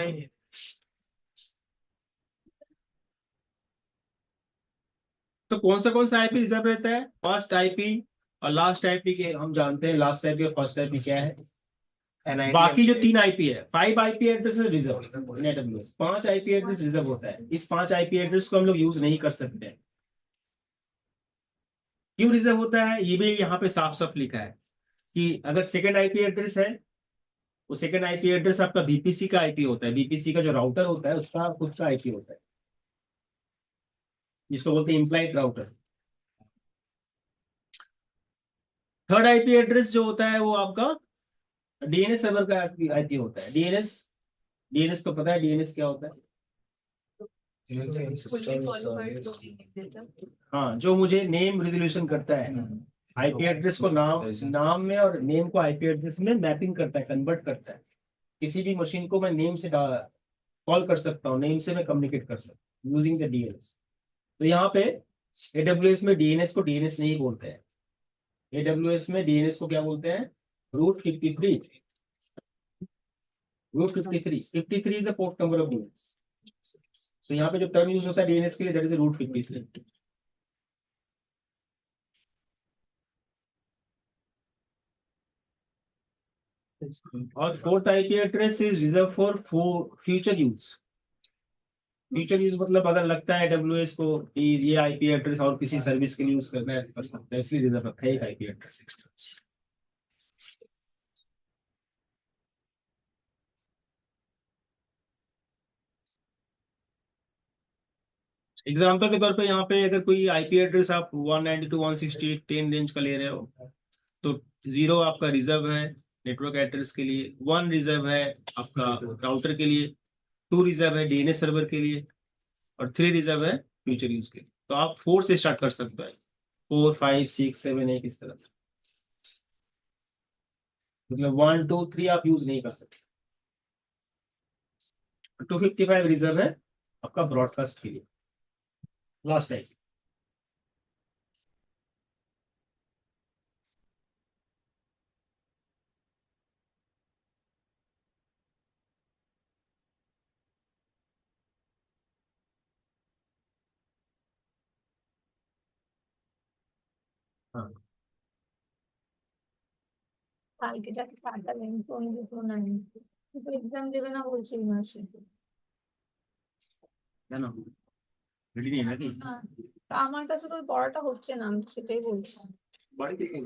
तो कौन सा आईपी रिजर्व रहता है? फर्स्ट आईपी और लास्ट आईपी के हम जानते हैं, लास्ट आईपी और फर्स्ट आईपी क्या है। NIP बाकी जो 3 आईपी है, 5 IP address reserve in AWS, 5 IP address reserve होता है। इस 5 आईपी एड्रेस को हम लोग यूज नहीं कर सकते हैं। क्यों रिजर्व होता है ये भी यहाँ पे साफ साफ लिखा है कि अगर सेकंड आईपी एड्रेस है, वो सेकंड आईपी एड्रेस आपका बीपीसी का आईपी होता है। बीपीसी का जो राउटर होता है उसका खुद का आईपी होता है, जिसको बोलते हैं implied router. Third IP address जो होता है वो आपका डीएनएस सर्वर का आईपी होता है। डीएनएस तो पता है डीएनएस क्या होता है? फुल्ली क्वालिफाइड तो नहीं देता हाँ, जो मुझे नेम रिजोल्यूशन करता है, आईपी एड्रेस को नाम में और नेम को आईपी एड्रेस में मैपिंग करता है, कन्वर्ट करता है। किसी भी मशीन को मैं नेम से कॉल कर सकता हूँ, नेम से मैं कम्युनिकेट कर सकता हूँ यूजिंग द डीएनएस। तो यहाँ पे एडब्ल्यूएस में डीएनएस को डीएनएस नहीं बोलते हैं। एडब्ल्यूएस में डीएनएस को क्या बोलते हैं? Route 53 is the port number of DNS. तो यहाँ पे जो टर्म यूज होता है डीएनएस के लिए, दैट इज रूट 53। और fourth IP address is reserve for future use. Future use मतलब अगर लगता है AWS को कि ये आईपी एड्रेस और किसी सर्विस के लिए यूज करना है, कर सकता है, इसलिए रिजर्व रखा है एक आईपी एड्रेस एक्स्ट्रा। एग्जाम्पल के तौर पे यहाँ पे अगर कोई आईपी एड्रेस आप 192.168.10 रेंज का ले रहे हो, तो 0 आपका रिजर्व है नेटवर्क एड्रेस के लिए, 1 रिजर्व है आपका राउटर के लिए, 2 रिजर्व है डीएनएस सर्वर के लिए, और 3 रिजर्व है फ्यूचर यूज के लिए। तो आप 4 से स्टार्ट कर सकते हैं, 4, 5, 6, 7, 8 इस तरह से। मतलब 1, 2, 3 आप यूज नहीं कर सकते। 255 रिजर्व है आपका ब्रॉडकास्ट के लिए, लास्ट टाइम। हाँ, কালকে যাকে পাঠালেন ফোন দিত না কিন্তু এক্সাম দেবে না বলছে এই মাসে কেন রেডি নেই নাকি? না, তা আমার কাছে তো ওই পড়াটা হচ্ছে না, আমি তো সেটাই বলছি বাড়িতে কেন?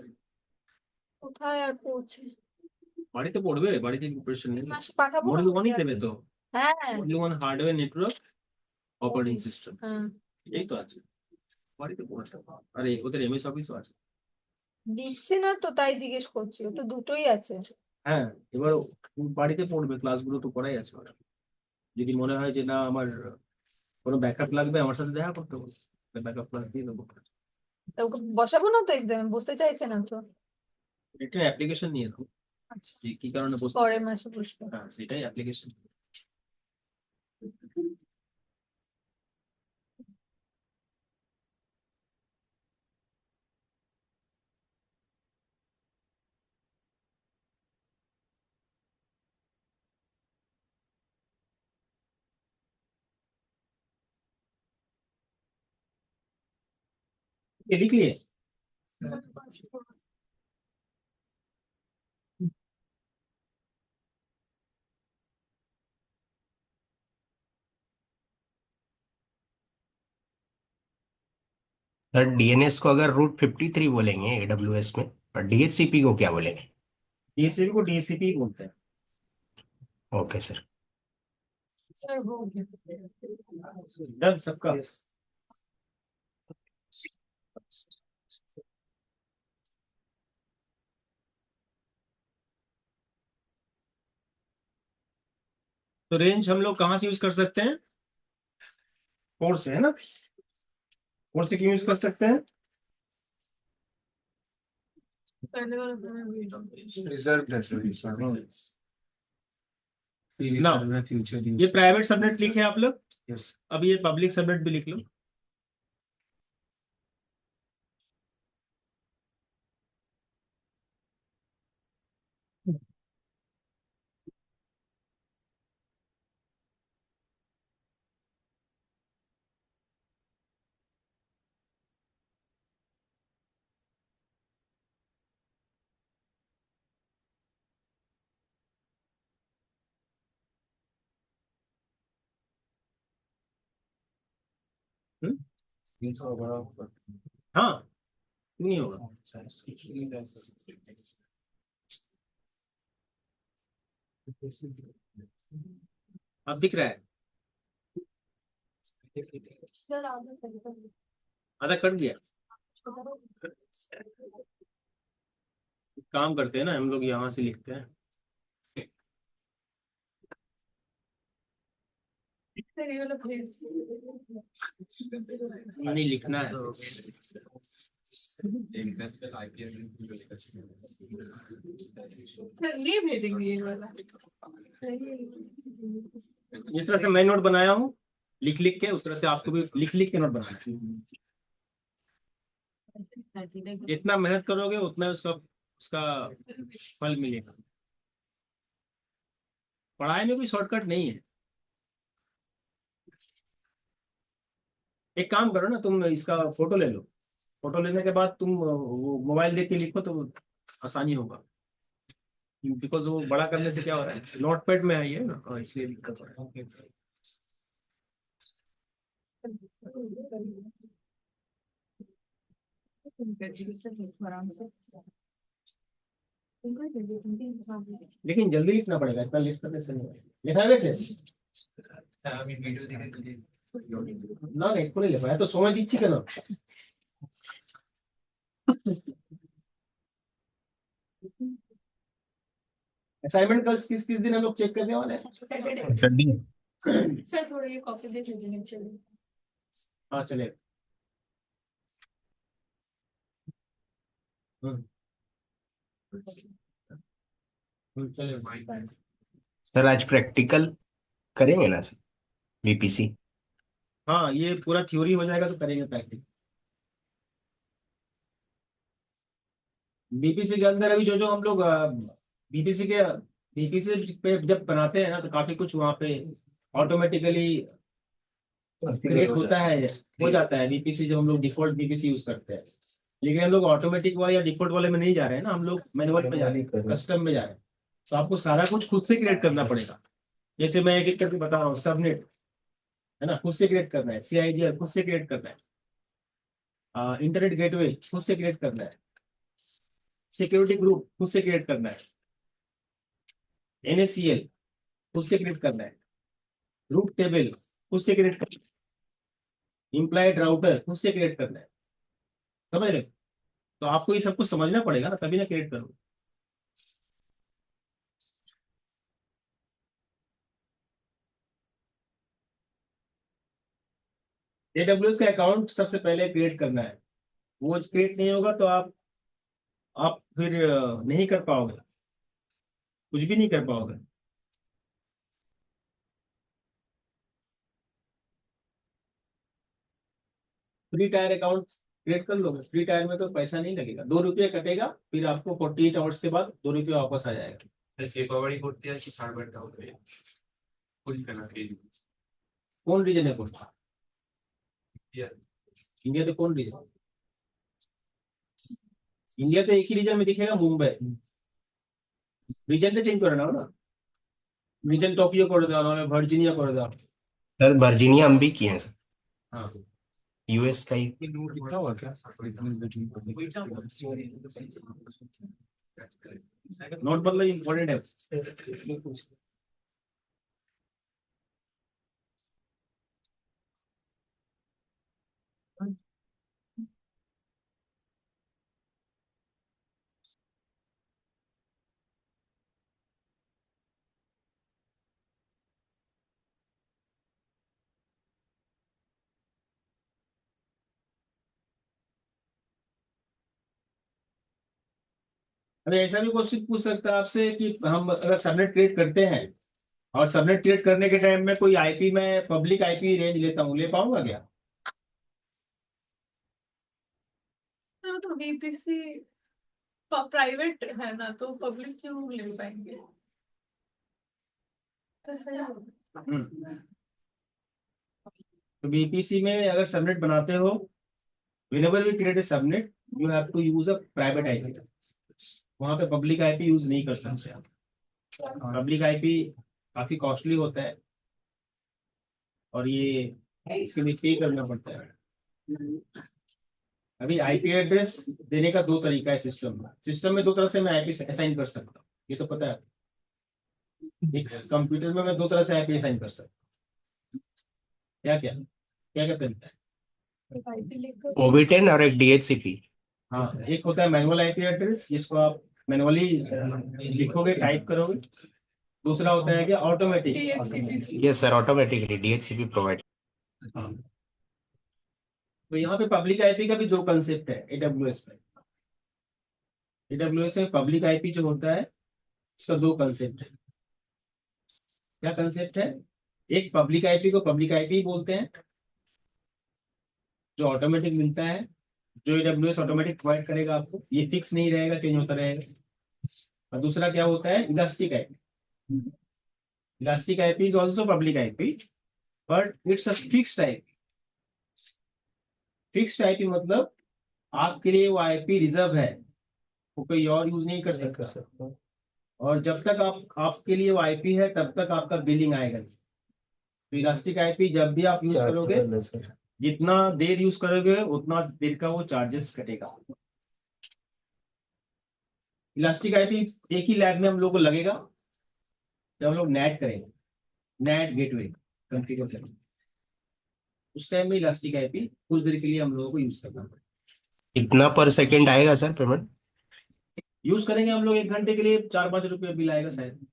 কোথায় আর পড়ছে বাড়িতে পড়বে, বাড়িতে প্রিপারেশন এই নেই। মাসে পাঠাবো না মডেল 1 ই ওকে দেবে তো, হ্যাঁ model 1 hardware network operating OS system, হ্যাঁ এই তো আছে। বাড়িতে পড়তে আরে ওদের এমএস অফিসও আছে। দিচ্ছে না তো তাই জিজ্ঞেস করছি, ও তো দুটোই আছে হ্যাঁ, এবার বাড়িতে পড়বে, ক্লাসগুলো তো করাই আছে ওরা। যদি মনে হয় যে না আমার কোনো ব্যাকআপ লাগবে, আমার সাথে দেখা করতে বলবে, ব্যাকআপ ক্লাস দিয়ে দেবো। তা ওকে বসাবো না তো এক্সামে, বুঝতে চাইছে না তো একটা অ্যাপ্লিকেশন নিয়ে নাও, আচ্ছা যে কি কারণে বসতে পরের চায়। মাসে বসবো হ্যাঁ, সেটাই অ্যাপ্লিকেশন। ये लिख लिए? सर डीएनएस को अगर रूट 53 बोलेंगे एडब्ल्यूएस में, और डीएचसीपी को क्या बोलेंगे? डीएससीपी को डीएससीपी बोलते हैं। Okay sir. सर हो गया डन सबका? तो रेंज हम लोग कहाँ से यूज कर सकते हैं? पोर्ट से, है ना? पोर्ट से क्यों यूज कर सकते हैं? पहले वाला तो रिजर्व डेफिनेशन Now, फ्यूचर ये प्राइवेट सबनेट लिखे आप लोग, यस अब ये पब्लिक सबनेट भी लिख लो। ये तो बड़ा हाँ, क्यों नहीं होगा? अब दिख रहा है? सर आधा तरीका आधा कट गया। काम करते हैं ना हम लोग, यहाँ से लिखते हैं। ये वाला प्लेस नहीं लिखना है। सर ये भेजेंगे ये वाला जिस तरह से मैं नोट बनाया हूँ लिख लिख के, उस तरह से आपको भी लिख लिख के नोट बनाना है। जितना मेहनत करोगे उतना उसका उसका फल मिलेगा। पढ़ाई में कोई शॉर्टकट नहीं है। एक काम करो ना, तुम इसका फोटो ले लो। फोटो लेने के बाद तुम वो मोबाइल देख के लिखो तो आसानी होगा। बिकॉज वो बड़ा करने से क्या हो रहा है, नोट पैड में है ये ना, इसलिए दिक्कत हो रहा है। आराम से लेकिन जल्दी लिखना पड़ेगा, इतना लिस्ट करने से नहीं होगा। लिखा है ना नहीं को नहीं लिखा, तो समय दीची के ना। असाइनमेंट कल किस किस दिन हम लोग चेक करने वाले हैं? सैटरडे सर थोड़ा ये कॉपी दे दीजिए चलिए। हाँ चलेगा। चलेगा। सर आज प्रैक्टिकल करेंगे ना सर, बीपीसी? हाँ, ये पूरा थ्योरी हो जाएगा तो करेंगे प्रैक्टिस। बीपीसी के अंदर अभी जो जो हम लोग बीपीसी पे जब बनाते हैं ना, तो काफी कुछ वहाँ पे ऑटोमेटिकली क्रिएट होता है, हो जाता है बीपीसी, जब हम लोग डिफॉल्ट बीपीसी यूज करते हैं। लेकिन हम लोग ऑटोमेटिक वाले या डिफॉल्ट वाले में नहीं जा रहे हैं ना, हम लोग मैनुअल में जा रहे हैं, कस्टम में जा रहे हैं। तो आपको सारा कुछ खुद से क्रिएट करना पड़ेगा। जैसे मैं एक एक करके बता रहा हूँ, सबनेट है ना, खुद से क्रिएट करना है। CIDR खुद से क्रिएट करना है। इंटरनेट गेटवे खुद से क्रिएट करना है। सिक्योरिटी ग्रुप खुद से क्रिएट करना है। NACL खुद से क्रिएट करना है। रूट टेबल खुद से क्रिएट करना है। इम्प्लाइड राउटर खुद से क्रिएट करना है। समझ रहे? तो आपको ये सब कुछ समझना पड़ेगा ना, तभी ना क्रिएट करोगे। AWS का अकाउंट सबसे पहले क्रिएट करना है। वो क्रिएट नहीं होगा तो आप फिर नहीं कर पाओगे, कुछ भी नहीं कर पाओगे। फ्री टायर अकाउंट क्रिएट कर लोगे। फ्री टायर में तो पैसा नहीं लगेगा, 2 रुपये कटेगा, फिर आपको 48 आवर्स के बाद 2 रुपये वापस आ जाएगा। ফেব্রুয়ারি করতে আছি সার্ভারটা হবে খুলবে না এই कौन रीजन है? कौन इंडिया तो कौन रीजन? इंडिया तो एक ही रीजन में दिखेगा, मुंबई। रीजन तो चेंज करना हो ना, रीजन टोक्यो कर दो, वर्जीनिया कर दो। सर वर्जीनिया हम भी किए हैं सर, हाँ, यूएस का ही। लिखा हुआ क्या? नोट बदला इम्पोर्टेंट है। अरे ऐसा भी क्वेश्चन पूछ सकता है आपसे कि हम अगर सबनेट क्रिएट करते हैं और सबनेट क्रिएट करने के टाइम में कोई आईपी में पब्लिक आईपी रेंज लेता हूँ, ले पाऊंगा क्या? तो VPC प्राइवेट है ना, तो पब्लिक क्यों ले पाएंगे? तो सही होगा। तो बीपीसी में अगर सबनेट बनाते हो, whenever we create a subnet you have to use a private IP। वहां पे पब्लिक आईपी यूज नहीं कर सकते आप। पब्लिक आईपी काफी कॉस्टली होता है और ये इसके लिए पे करना पड़ता है। अभी आईपी एड्रेस देने का दो तरीका है सिस्टम में दो तरह से मैं आईपी असाइन कर सकता हूँ, ये तो पता है। एक कंप्यूटर में मैं दो तरह से आईपी असाइन कर सकता हूँ। क्या क्या क्या क्या तरीका है? एक आईपी लिखकर OB10 और एक DHCP। हाँ, एक होता है मैनुअल आईपी एड्रेस, जिसको आप मैनुअली लिखोगे, टाइप करोगे। दूसरा होता है कि automatic. DHCP yes sir, automatically DHCP provide. हाँ, तो यहाँ पे पब्लिक आईपी का भी दो कंसेप्ट है एडब्ल्यूएस में। एडब्ल्यूएस में पब्लिक आईपी जो होता है उसका दो कंसेप्ट है। क्या कंसेप्ट है? एक पब्लिक आईपी को पब्लिक आईपी बोलते हैं, जो ऑटोमेटिक मिलता है, जो एडब्ल्यूएस ऑटोमेटिक प्रोवाइड करेगा आपको, ये फिक्स नहीं रहेगा, चेंज होता रहेगा। और दूसरा क्या होता है? Elastic IP. Elastic IP is also public IP, but it's a fixed IP. Fixed IP मतलब आपके लिए वो आईपी रिजर्व है, वो कोई और यूज नहीं कर सकता। और जब तक आपके लिए वो आईपी है तब तक आपका बिलिंग आएगा। तो इलास्टिक आईपी जब भी आप यूज करोगे, जितना देर यूज करोगे उतना देर का वो चार्जेस कटेगा। इलास्टिक आईपी एक ही लैब में हम लोग को लगेगा जब हम लोग नेट करेंगे, नेट गेटवे कॉन्फ़िगर करेंगे, उस टाइम में इलास्टिक आईपी कुछ देर के लिए हम लोगों को यूज करना पड़ेगा। कितना पर सेकंड आएगा सर पेमेंट? यूज करेंगे हम लोग 1 घंटे के लिए 4-5 रुपये बिल आएगा शायद।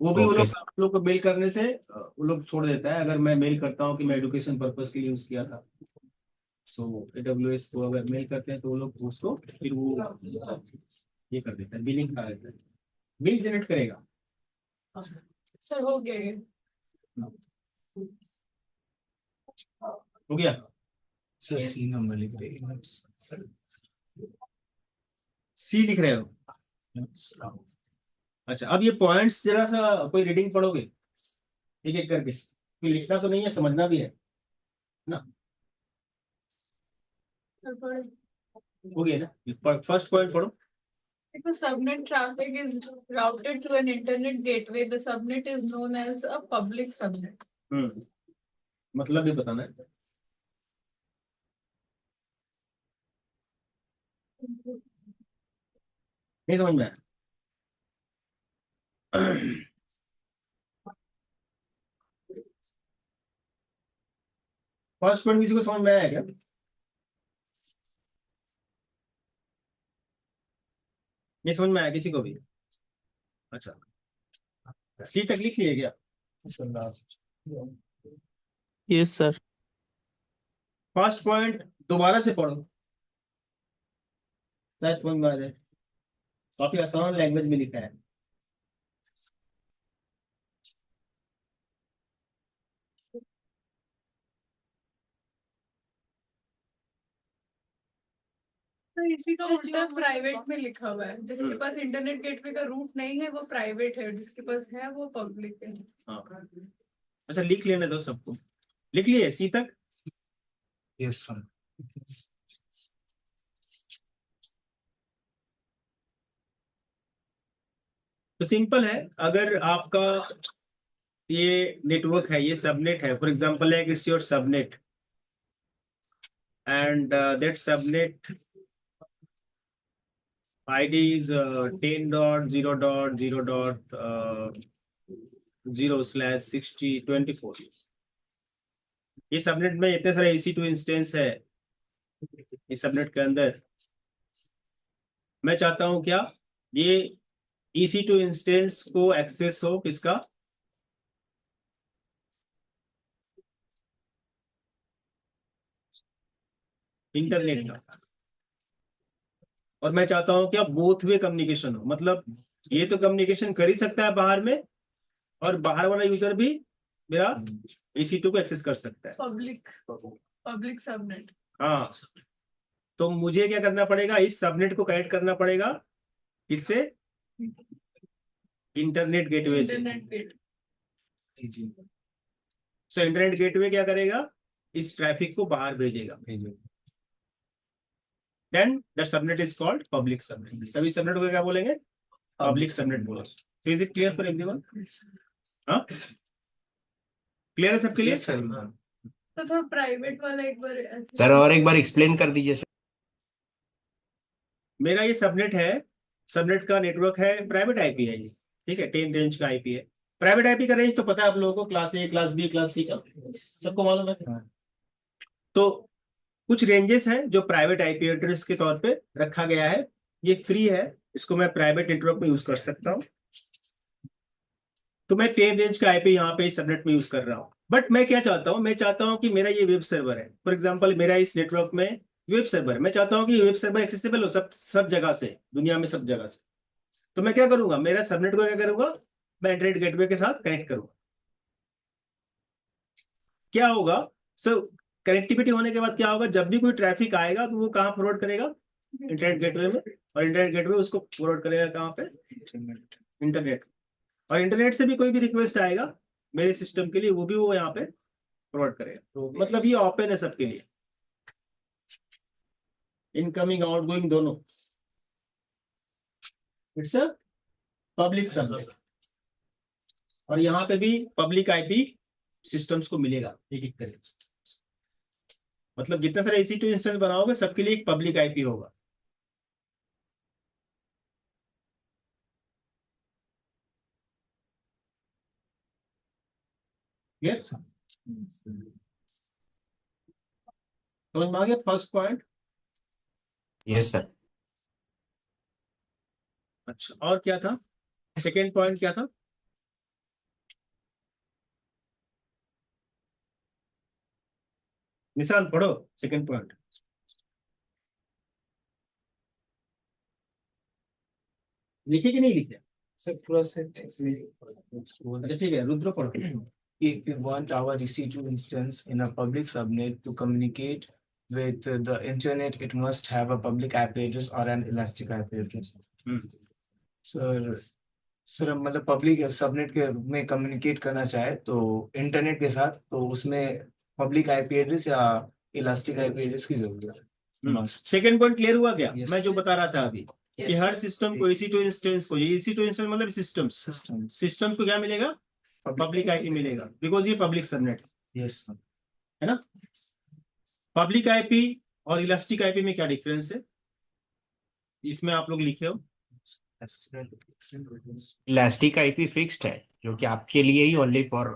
वो भी वो ओके लोग आप लोग को मेल करने से वो लोग छोड़ देता है। अगर मैं मेल करता हूँ कि मैं एजुकेशन पर्पस के लिए यूज किया था, सो एडब्ल्यूएस को अगर मेल करते हैं तो वो लोग उसको फिर वो ये कर देता है, बिलिंग करा देता है, बिल जनरेट करेगा। सर हो गया ये। हो गया? सर सी नंबर लिख रहे हैं। सी लिख रहे हो? अच्छा, अब ये पॉइंट्स जरा सा कोई रीडिंग पढ़ोगे एक एक करके? कोई लिखना तो नहीं है, समझना भी है ना? हो गया ना? फर्स्ट पॉइंट पढ़ो। If a subnet traffic is routed to an internet gateway, the subnet is known as a public subnet. मतलब भी बताना है। नहीं समझ में आया? फर्स्ट पॉइंट किसी को समझ में आया क्या? नहीं समझ में आया किसी को भी? अच्छा, सी तक लिख लिए क्या? Yes sir. फर्स्ट पॉइंट दोबारा से पढ़ो, शायद समझ में आ जाए। काफी आसान लैंग्वेज में लिखा है। तो इसी का उल्टा प्राइवेट में लिखा हुआ है। जिसके पास इंटरनेट गेटवे का रूट नहीं है वो प्राइवेट है, जिसके पास है वो पब्लिक है। हाँ, अच्छा लिख लेने दो सबको। लिख लिए सी तक? Yes sir. तो सिंपल है, अगर आपका ये नेटवर्क है, ये सबनेट है, फॉर एग्जांपल है it's your subnet and that subnet ID is 10.0.0.0/6024। ये सबनेट में इतने सारे EC2 इंस्टेंस है। इस सबनेट के अंदर मैं चाहता हूं क्या, ये EC2 इंस्टेंस को एक्सेस हो किसका? इंटरनेट का। और मैं चाहता हूं क्या, बोथ वे कम्युनिकेशन हो। मतलब ये तो कम्युनिकेशन कर ही सकता है बाहर में, और बाहर वाला यूजर भी मेरा EC2 को एक्सेस कर सकता है। Public subnet. हाँ, तो मुझे क्या करना पड़ेगा, इस सबनेट को कनेक्ट करना पड़ेगा किससे? इंटरनेट गेटवे से। Internet gate. So internet gateway क्या करेगा, इस ट्रैफिक को बाहर भेजेगा। Then the subnet is called public subnet. तभी सबनेट को क्या बोलेंगे? पब्लिक सबनेट बोलेंगे। So is it clear for everyone? हाँ, क्लियर है सबके लिए? तो थोड़ा प्राइवेट वाला एक बार ऐसे सर और एक बार एक्सप्लेन कर दीजिए सर। मेरा ये सबनेट है, सबनेट का नेटवर्क है, प्राइवेट आईपी है ये, ठीक है, 10 रेंज का आईपी है। प्राइवेट आईपी का रेंज तो पता है आप लोगों को, class A, class B, class C का सबको मालूम है। तो कुछ रेंजेस हैं जो प्राइवेट आईपी एड्रेस के तौर पे रखा गया है, ये फ्री है, इसको मैं प्राइवेट नेटवर्क में यूज कर सकता हूँ। तो मैं 10 रेंज का आईपी यहाँ पे सबनेट में यूज कर रहा हूँ। बट मैं क्या चाहता हूँ, मैं चाहता हूँ कि मेरा ये वेब सर्वर है, फॉर एग्जाम्पल मेरा इस नेटवर्क में वेब सर्वर, मैं चाहता हूँ कि वेब सर्वर एक्सेसिबल हो सब जगह से, दुनिया में सब जगह से। तो मैं क्या करूंगा, मेरा सबनेट को क्या करूंगा, मैं इंटरनेट गेटवे के साथ कनेक्ट करूंगा। क्या होगा सर, कनेक्टिविटी होने के बाद क्या होगा, जब भी कोई ट्रैफिक आएगा तो वो कहाँ फॉरवर्ड करेगा, इंटरनेट गेटवे में, और इंटरनेट गेटवे उसको फॉरवर्ड करेगा कहाँ पे, इंटरनेट। और इंटरनेट से भी कोई भी रिक्वेस्ट आएगा मेरे सिस्टम के लिए, वो भी वो यहाँ पे फॉरवर्ड करेगा। मतलब ये ओपन है सबके लिए, इनकमिंग आउटगोइंग दोनों, इट्स अ पब्लिक सबनेट। और यहाँ पे भी पब्लिक आईपी सिस्टम्स को मिलेगा एक एक करके, मतलब जितना सारा EC2 इंस्टेंस बनाओगे सबके लिए एक पब्लिक आईपी होगा। यस, समझ में आ गया फर्स्ट पॉइंट। Yes sir. अच्छा, और क्या था, सेकेंड पॉइंट क्या था, निशान पढ़ो सेकेंड पॉइंट। लिखे कि नहीं लिखे? सर पूरा सेट अच्छा ठीक है, रुद्र पढ़ो। If we want our EC2 instance in a public subnet to communicate with the internet, it must have a public IP address or an elastic IP address. Sir हम मतलब पब्लिक सबनेट के में communicate करना चाहे तो internet के साथ, तो उसमें पब्लिक आईपी एड्रेस या इलास्टिक आईपी एड्रेस की जरूरत है। सेकेंड पॉइंट क्लियर हुआ क्या? Yes. मैं जो बता रहा था अभी कि हर सिस्टम को EC2 इंस्टेंस को, ये EC2 इंस्टेंस मतलब सिस्टम्स को क्या मिलेगा, पब्लिक आईपी मिलेगा, बिकॉज ये पब्लिक सबनेट यस है ना। पब्लिक आईपी और इलास्टिक आईपी में क्या डिफरेंस है, इसमें आप लोग लिखे हो। इलास्टिक आईपी फिक्स्ड है, जो कि आपके लिए ही ओनली फॉर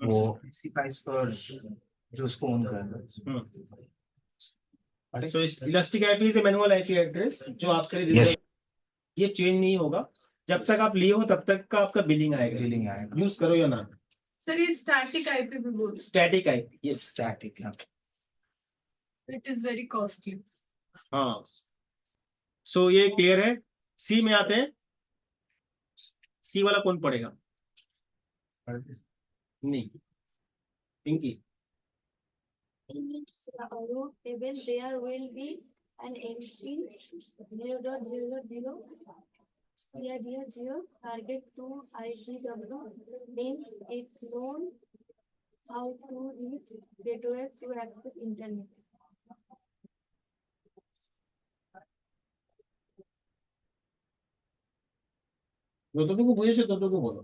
वो पर जो उसको ऑन कर रहा है। So elastic IP is a manual IP address जो आपके लिए यस रिजर्व, ये चेंज नहीं होगा, जब तक आप लिए हो तब तक का आपका बिलिंग आएगा, यूज करो या ना। सर ये स्टैटिक आईपी भी बोल, static IP, yes static, it is very costly. हाँ, सो ये क्लियर है। सी में आते हैं, सी वाला कौन पढ़ेगा? नहीं, Pinky. In its root table, there will be an entry 0.00 0 target to IGW means it's known how to reach gateway to access internet. যতটুকু বুঝেছো ততটুকু বলো।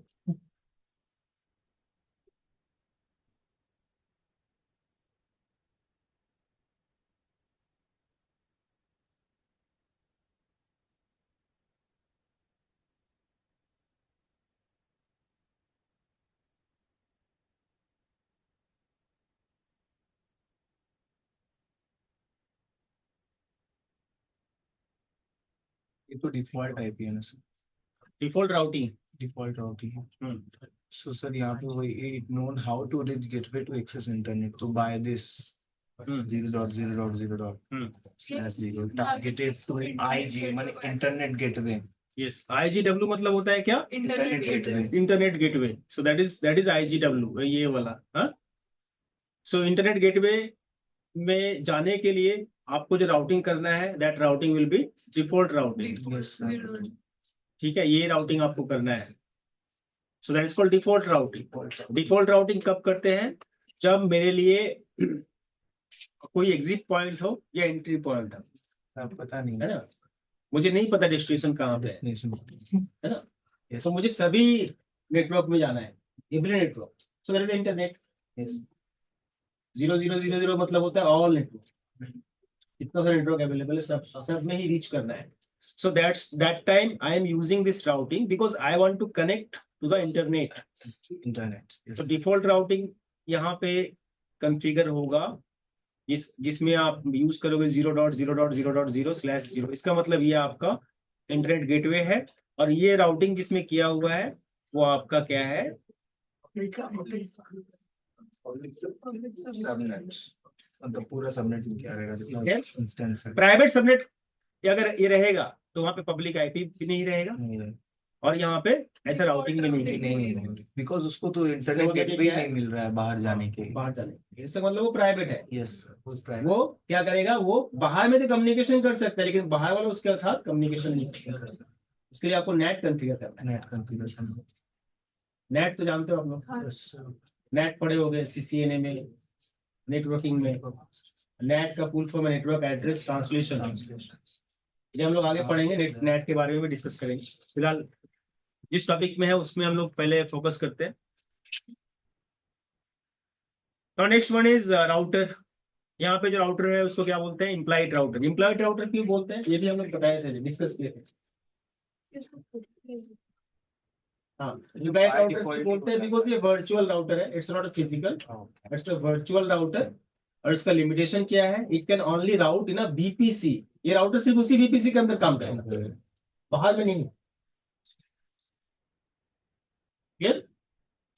ये तो डिफॉल्ट आईपी है ना sir, default routing. Default routing है। सो सर यहाँ पे वही it known how to reach gateway to access internet, तो by this 0.0.0 targeted to IG माने इंटरनेट गेटवे। यस, IGW मतलब होता है क्या, internet gateway. Internet gateway. So that is IGW, ये वाला। हाँ, सो इंटरनेट गेटवे में जाने के लिए आपको जो राउटिंग करना है, that routing will be default routing. Yes sir, ठीक है, ये राउटिंग आपको करना है। सो that is called default routing. Default routing कब करते हैं, जब मेरे लिए कोई एग्जिट पॉइंट हो या एंट्री पॉइंट हो, पता नहीं है ना, मुझे नहीं पता डेस्टिनेशन कहाँ पे है, डेस्टिनेशन है ना। तो मुझे सभी नेटवर्क में जाना है, every network, so that is internet. Yes 0 0 0 0 मतलब होता है ऑल नेटवर्क, जितना सारा नेटवर्क अवेलेबल है सब में ही रीच करना है. So that time I am using this routing because I want to connect to the internet. तो डिफॉल्ट राउटिंग यहाँ पे कॉन्फ़िगर होगा जिसमें आप यूज करोगे 0.0.0.0/0. इसका मतलब ये आपका इंटरनेट गेटवे है, और ये राउटिंग जिसमें किया हुआ है वो आपका क्या है, सबनेट, मतलब पूरा सबनेट में क्या रहेगा, जितना इंस्टेंस है. Private subnet. अगर ये रहेगा तो वहां पे पब्लिक आईपी भी नहीं रहेगा, और यहाँ पे ऐसा राउटिंग भी नहीं रहेगा. नहीं, बिकॉज उसको तो इंटरनेट गेटवे नहीं मिल रहा है बाहर जाने के लिए. बाहर जाने, इसका मतलब वो प्राइवेट है. यस, वो क्या करेगा, वो बाहर में तो कम्युनिकेशन कर सकता है, लेकिन बाहर वाला उसके साथ कम्युनिकेशन नहीं कर सकता. उसके लिए आपको नेट कॉन्फ़िगर करना है. Net configuration. नेट तो जानते हो आप लोग, नेट पढ़े होंगे सीसीएनए में, नेटवर्किंग में. नेट का फुल फॉर्म है नेटवर्क एड्रेस ट्रांसलेशन. ये हम लोग आगे पढ़ेंगे, नेट के बारे में भी डिस्कस करेंगे. फिलहाल जिस टॉपिक में है उसमें हम लोग पहले फोकस करते हैं. तो नेक्स्ट वन इज राउटर. यहाँ पे जो राउटर है उसको क्या बोलते हैं, इम्प्लाइड राउटर. इम्प्लाइड राउटर क्यों बोलते हैं ये भी हम लोग बताए थे, डिस्कस किए थे. हाँ, इम्प्लाइड राउटर क्यों बोलते हैं, बिकॉज ये वर्चुअल राउटर है, it's not a physical, it's a virtual router. और इसका लिमिटेशन क्या है, it can only route in a BPC. ये राउटर सिर्फ उसी बीपीसी के अंदर काम करेगा, बाहर में नहीं. क्लियर.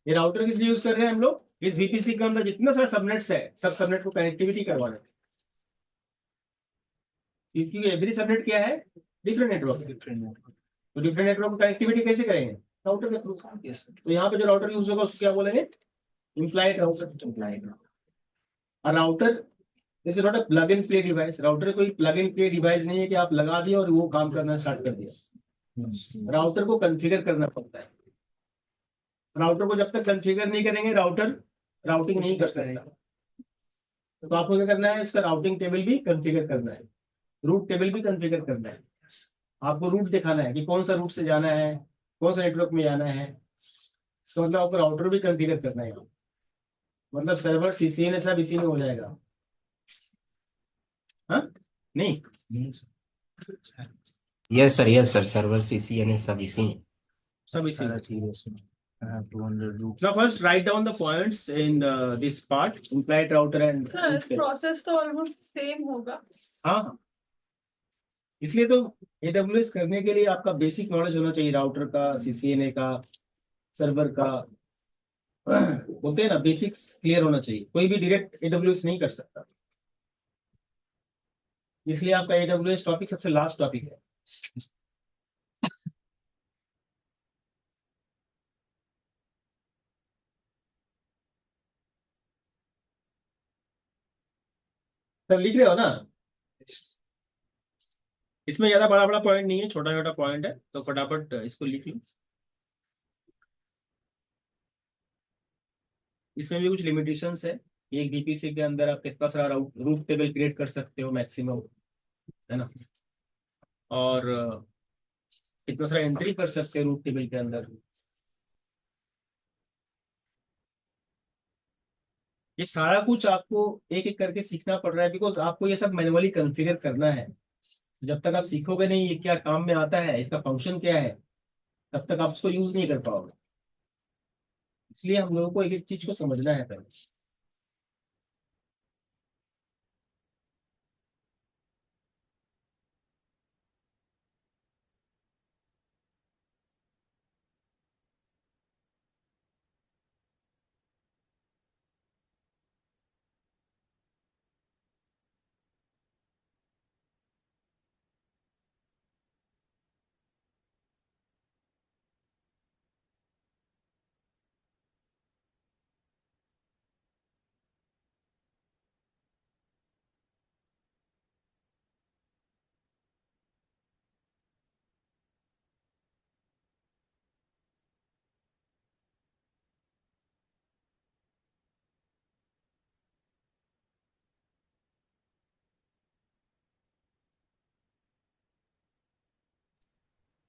ये राउटर किस लिए यूज कर रहे हैं हम लोग, इस बीपीसी के अंदर जितना सारा सबनेट्स है सब सबनेट को कनेक्टिविटी करवाने, क्योंकि एवरी सबनेट क्या है, डिफरेंट नेटवर्क. तो डिफरेंट नेटवर्क को कनेक्टिविटी कैसे करेंगे, राउटर के थ्रू. तो यहाँ पे जो राउटर यूज होगा उसको क्या बोलेंगे, इम्प्लाइड राउटर. और router this is not a plug and play device. Router कोई प्लग एंड प्ले डिवाइस नहीं है कि आप लगा दिए और वो काम करना स्टार्ट कर दिया. राउटर को कॉन्फ़िगर करना पड़ता है. राउटर को जब तक कॉन्फ़िगर नहीं करेंगे राउटर राउटिंग नहीं कर सकता. तो आपको क्या करना है, इसका राउटिंग टेबल भी कॉन्फ़िगर करना है, रूट टेबल भी कॉन्फ़िगर करना है. आपको रूट दिखाना है कि कौन सा रूट से जाना है, कौन सा नेटवर्क में जाना है. तो मतलब आपको राउटर भी कॉन्फ़िगर करना है, मतलब सर्वर सीसीएनए सब इसी में हो जाएगा. हाँ नहीं, यस सर, सर्वर सीसीएनए सब इसी में. सब इसी में. सारा चीज इसमें. I have 200 loops. Now first write down the points in this part, implied router and sir root table. Process तो ऑलमोस्ट सेम होगा. हाँ, इसलिए तो AWS करने के लिए आपका बेसिक नॉलेज होना चाहिए, राउटर का, सीसीएनए का, सर्वर का. बोलते हैं ना, बेसिक्स क्लियर होना चाहिए. कोई भी डायरेक्ट AWS नहीं कर सकता, इसलिए आपका AWS टॉपिक सबसे लास्ट टॉपिक है. सब लिख रहे हो ना, इसमें ज्यादा बड़ा बड़ा पॉइंट नहीं है, छोटा छोटा पॉइंट है, तो फटाफट इसको लिख लो. इसमें भी कुछ लिमिटेशंस है. एक बीपीसी के अंदर आप कितना सारा रूट टेबल क्रिएट कर सकते हो मैक्सिमम, है ना, और कितना सारा एंट्री कर सकते हो रूट टेबल के अंदर. ये सारा कुछ आपको एक एक करके सीखना पड़ रहा है, बिकॉज आपको ये सब मैनुअली कॉन्फ़िगर करना है. जब तक आप सीखोगे नहीं ये क्या काम में आता है, इसका फंक्शन क्या है, तब तक आप उसको यूज नहीं कर पाओगे. इसलिए हम लोगों को एक एक चीज को समझना है पहले.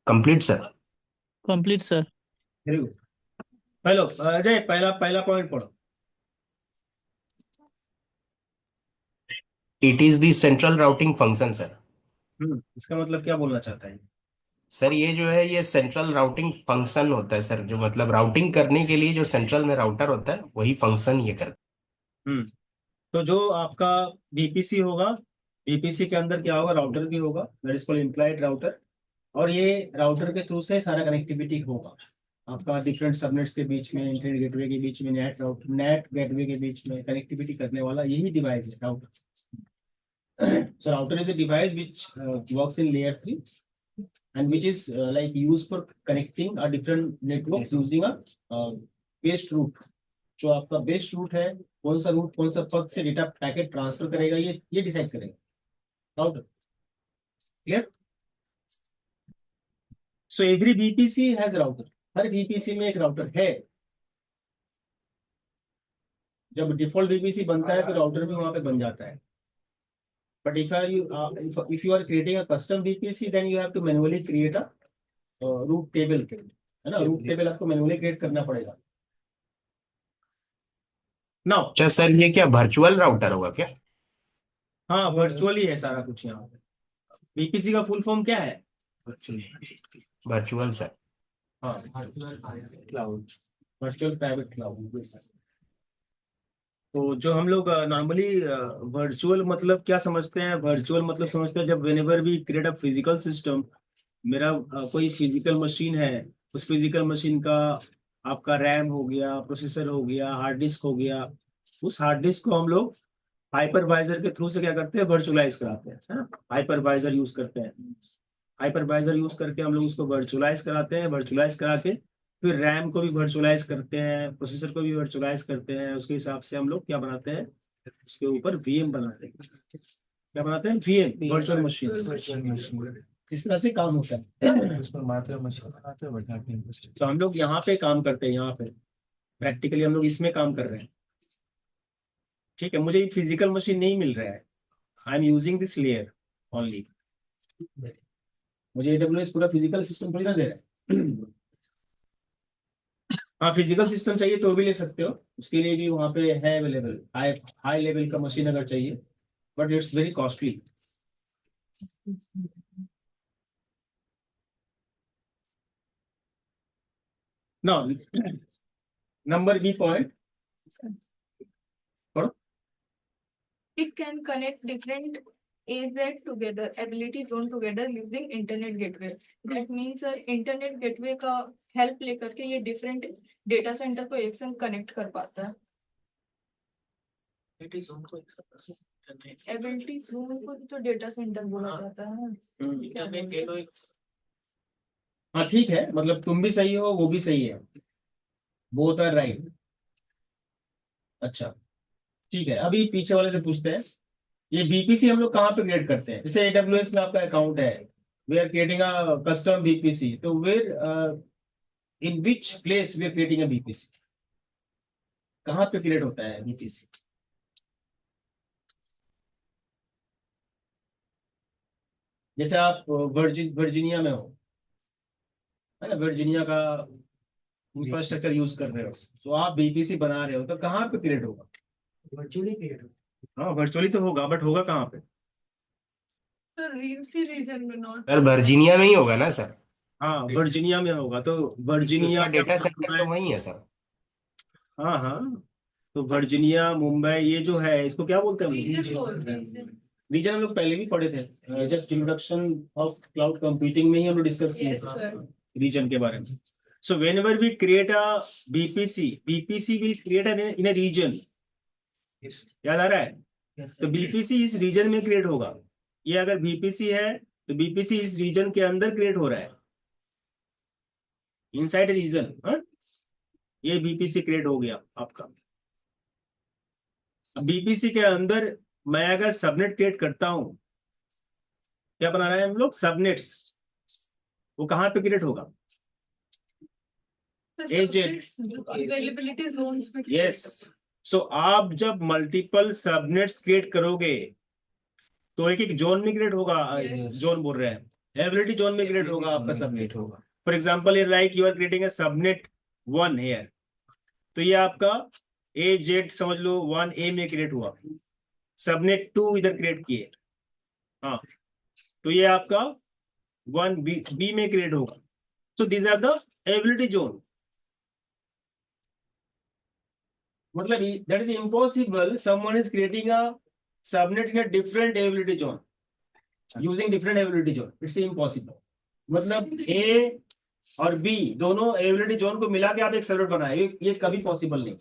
Complete sir. Complete sir. Very good. Hello Ajay, पहला पॉइंट पढ़ो. It is the central routing function sir. इसका मतलब क्या बोलना चाहता है? सर ये जो है ये सेंट्रल राउटिंग फंक्शन होता है सर, जो मतलब राउटिंग करने के लिए जो सेंट्रल में राउटर होता है वही फंक्शन ये करता हम्म तो जो आपका बीपीसी होगा, बीपीसी के अंदर क्या होगा, राउटर भी होगा, that is called implied router. और ये राउटर के थ्रू से सारा कनेक्टिविटी होगा आपका डिफरेंट सबनेट्स के बीच में, इंटरनेट गेटवे के बीच में, नेट गेटवे के बीच में कनेक्टिविटी करने वाला यही डिवाइस है router. So router is a device which works in layer 3 and which is like used for connecting a different networks using a based route। जो आपका बेस्ट रूट है, कौन सा रूट कौन सा पथ से डेटा पैकेट ट्रांसफर करेगा, ये डिसाइड करेगा router. Clear? So every BPC has router, her BPC में एक राउटर है। जब डिफॉल्ट बीपीसी बनता है तो राउटर भी वहां पे बन जाता है। But if you are creating a custom VPC, then you have to manually create a root table, है ना? रूट टेबल आपको मैनुअली क्रिएट करना पड़ेगा। नाउ है। अच्छा सर ये क्या वर्चुअल राउटर होगा क्या? हाँ, वर्चुअली है सारा कुछ यहाँ पे। बीपीसी का फुल फॉर्म क्या है? Virtual sir. हाँ, क्लाउड, वर्चुअल प्राइवेट क्लाउड। तो जो हम लोग नॉर्मली वर्चुअल मतलब क्या समझते हैं? वर्चुअल मतलब समझते हैं जब whenever we create a physical system, मेरा कोई फिजिकल मशीन है, उस फिजिकल मशीन का आपका रैम हो गया, प्रोसेसर हो गया, हार्ड डिस्क हो गया, उस हार्ड डिस्क को हम लोग हाइपरवाइजर के थ्रू से क्या करते हैं? वर्चुअलाइज कराते हैं, है ना? हाइपरवाइजर यूज करते हैं। हाइपरवाइजर यूज करके हम लोग उसको वर्चुअलाइज कराते हैं। वर्चुअलाइज करा के फिर रैम को भी वर्चुअलाइज करते हैं, प्रोसेसर को भी वर्चुअलाइज करते हैं। उसके हिसाब से हम लोग क्या बनाते हैं? उसके ऊपर वीएम बनाते हैं। क्या बनाते हैं? VM, virtual machine. इस तरह से काम होता है। उसमें मात्र मशीन बनाते हैं, बढ़िया टीम। तो हम लोग यहाँ पे काम करते हैं, यहाँ पे प्रैक्टिकली हम लोग इसमें काम कर रहे हैं। ठीक है, मुझे फिजिकल मशीन नहीं मिल रहा है, आई am using this layer only. मुझे AWS पूरा फिजिकल सिस्टम थोड़ी ना दे रहा है। हाँ, फिजिकल सिस्टम चाहिए तो भी ले सकते हो, उसके लिए भी वहां पे है अवेलेबल, हाई लेवल का मशीन अगर चाहिए, but it's very costly. Now number B point, It can connect different AZ together, ability zone together using internet gateway. That means internet gateway का help लेकर के ये different data center को एक संग connect कर पाता है। ability zone को भी तो data center बोला जाता है। हाँ ठीक है, मतलब तुम भी सही हो, वो भी सही है, बोथ आर राइट। अच्छा ठीक है, अभी पीछे वाले से पूछते हैं, ये बीपीसी हम लोग कहाँ पे क्रिएट करते हैं? जैसे AWS में आपका अकाउंट है, we are creating a custom VPC, तो where in which place we are creating a VPC? कहाँ पे क्रिएट होता है बीपीसी? जैसे आप वर्जीनिया में हो, है ना, वर्जीनिया का इंफ्रास्ट्रक्चर यूज कर रहे हो, तो आप बीपीसी बना रहे हो, तो कहाँ पे क्रिएट होगा? वर्चुअली क्रिएट होगा। हाँ, वर्चुअली तो होगा, बट होगा कहाँ पे? सर रीजन में नॉट। सर वर्जीनिया में ही होगा ना सर? हाँ, वर्जीनिया में होगा, तो क्योंकि वर्जीनिया उसका डेटा सेंटर तो वही है सर। हाँ हाँ, तो वर्जीनिया, मुंबई, ये जो है इसको क्या बोलते हैं? रीजन रीजन हम लोग पहले भी पढ़े थे, just introduction of cloud computing में ही हम लोग डिस्कस किए Yes, sir. थे रीजन के बारे में। So whenever we create a VPC will create in a region. याद आ रहा है? तो बीपीसी इस रीजन में क्रिएट होगा। ये अगर बीपीसी है तो बीपीसी इस रीजन के अंदर क्रिएट हो रहा है, इनसाइड रीजन। ये बीपीसी क्रिएट हो गया आपका। बीपीसी के अंदर मैं अगर सबनेट क्रिएट करता हूं, क्या बना रहे हैं हम लोग? सबनेट्स। वो कहां पे क्रिएट होगा? अवेलेबिलिटी जोन्स में। यस। सो आप जब मल्टीपल सबनेट्स क्रिएट करोगे तो एक एक जोन में क्रिएट होगा। Yes. जोन बोल रहे हैं, एबिलिटी जोन में क्रिएट होगा आपका सबनेट होगा। फॉर एग्जाम्पल ये like you are creating a subnet 1 here, तो ये आपका AZ समझ लो 1A में क्रिएट हुआ। सबनेट 2 इधर क्रिएट किए, हाँ, तो ये आपका 1B में क्रिएट होगा। So these are the availability zone. मतलब that is impossible someone is creating a subnet in different availability zone using different availability zone, it's impossible. मतलब ए और बी दोनों एबिलिटी जोन को मिला के आप एक सबनेट बनाए, ये कभी पॉसिबल नहीं।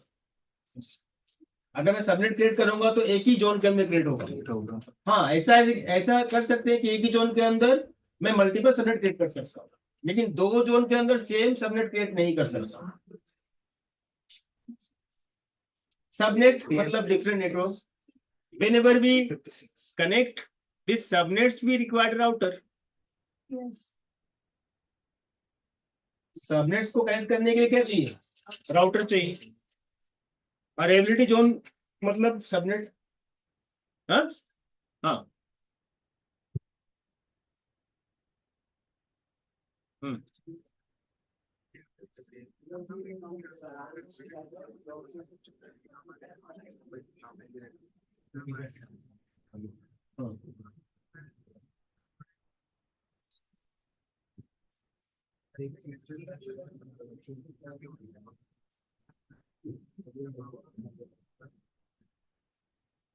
अगर मैं सबनेट क्रिएट करूंगा तो एक ही जोन के अंदर क्रिएट होगा। हाँ, ऐसा कर सकते हैं कि एक ही जोन के अंदर मैं मल्टीपल सबनेट क्रिएट कर सकता हूँ, लेकिन दो जोन के अंदर सेम सबनेट क्रिएट नहीं कर सकता। सबनेट मतलब different network. Whenever we connect these subnets, we require router. Yes. Subnets को कनेक्ट करने के लिए क्या चाहिए? राउटर चाहिए। और एबिलिटी जोन मतलब सबनेट, हाँ हाँ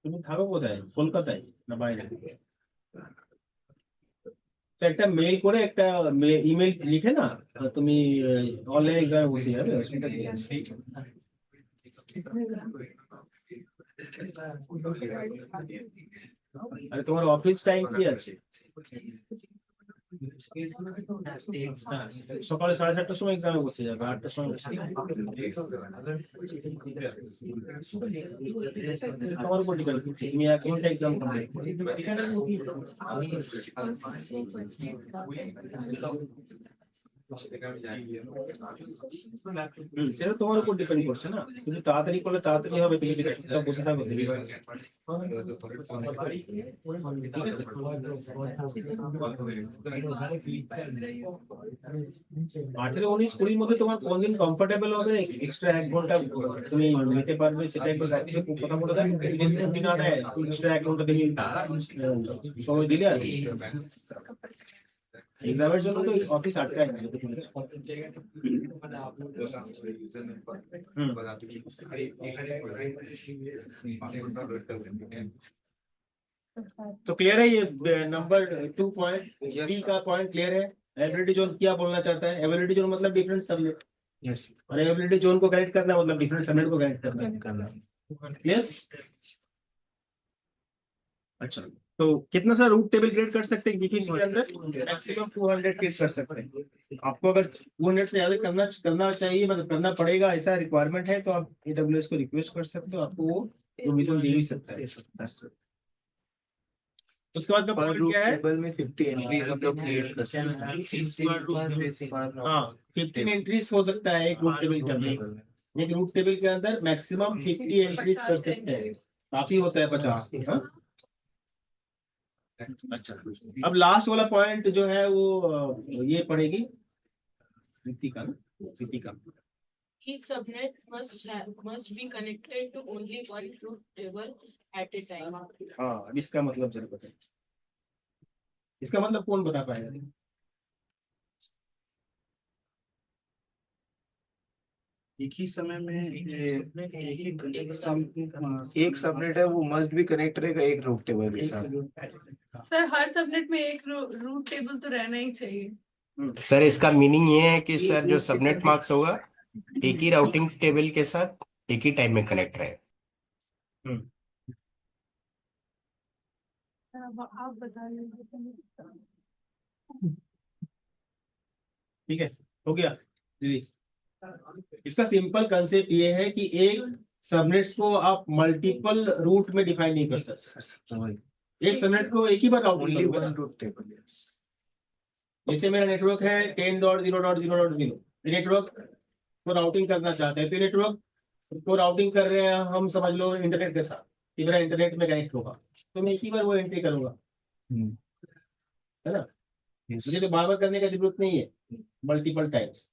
তুমি থাকো কোথায়? কলকাতায় না বাইরে? তো একটা মেইল করে একটা ইমেল লিখে না তুমি অনলাইন এক্সামে বসে যাবে, অসুবিধা কি আছে? আরে তোমার অফিস টাইম কি আছে? হ্যাঁ, সকালে 7:30টার সময় এক্সামে বসে যাবে, 8টার সময় বসে যাবে। তোমার উপর ডিপেন্ড করছে তুমি এক ঘন্টা এক্সাম কমপ্লিট সেটা তোমার উপর ডিপেন্ড করছে না। তুমি তাড়াতাড়ি করলে তাড়াতাড়ি হবে, তুমি যদি চুপচাপ বসে থাকো আঠেরো 19 20 মধ্যে তোমার কোনদিন কমফোর্টেবল হবে এক্সট্রা 1 ঘন্টা তুমি নিতে পারবে, সেটা একবার কথা বলে দেয়। যদি না দেয় এক্সট্রা 1 ঘন্টা তুমি সময় দিলে আর এক্সামের জন্য তো অফিস 8টায় না। तो क्लियर है ये नंबर 2 पॉइंट बी का पॉइंट क्लियर है। एबिलिटी जोन क्या बोलना चाहता है? एबिलिटी जोन मतलब डिफरेंट सबनेट, और एबिलिटी जोन को कनेक्ट करना मतलब डिफरेंट सबनेट को कनेक्ट करना। क्लियर? अच्छा, तो कितना सारा रूट टेबल क्रिएट कर सकते हैं बीपीसी के अंदर? मैक्सिमम 200 क्रिएट कर सकते हैं। आपको अगर 200 से ज्यादा करना चाहिए, मतलब करना पड़ेगा, ऐसा रिक्वायरमेंट है, तो आप AWS को रिक्वेस्ट कर सकते हो, आपको वो प्रोविजन दे भी सकता है। उसके बाद का पॉइंट क्या है? टेबल में 50 एंट्रीज हम लोग क्रिएट कर सकते हैं। हाँ, 15 एंट्रीज हो सकता है एक रूट टेबल के अंदर। एक रूट टेबल के अंदर मैक्सिमम 50 एंट्रीज कर सकते हैं, काफी होता है 50। हाँ? अच्छा, अब लास्ट वाला पॉइंट जो है वो ये पड़ेगी कृतिका ना, Kritika. Each subnet must be connected to only one root table at a time. हाँ, अब इसका मतलब जरा बताइए, इसका मतलब कौन बता पाएगा? एक ही समय में एक सबनेट है वो मस्ट भी कनेक्ट रहेगा एक रूट टेबल के साथ। सर हर सबनेट में एक रूट टेबल तो रहना ही चाहिए। सर इसका मीनिंग ये है कि सर जो सबनेट मार्क्स होगा एक ही राउटिंग टेबल के साथ एक ही टाइम में कनेक्ट रहे। आप बताइए। ठीक है, हो गया दीदी। इसका सिंपल कंसेप्ट ये है कि एक सबनेट्स को आप मल्टीपल रूट में डिफाइन नहीं कर सकते। एक सबनेट को एक ही बार राउटिंग करूंगा। रूट टेबल जैसे मेरा नेटवर्क है 10.0.0.0, नेटवर्क को राउटिंग करना चाहते हैं, तो नेटवर्क को राउटिंग कर रहे हैं हम, समझ लो इंटरनेट के साथ, मेरा इंटरनेट में कनेक्ट होगा, तो मैं एक ही बार वो एंट्री करूंगा, है ना? मुझे तो बार बार करने का जरूरत नहीं है, मल्टीपल टाइम्स।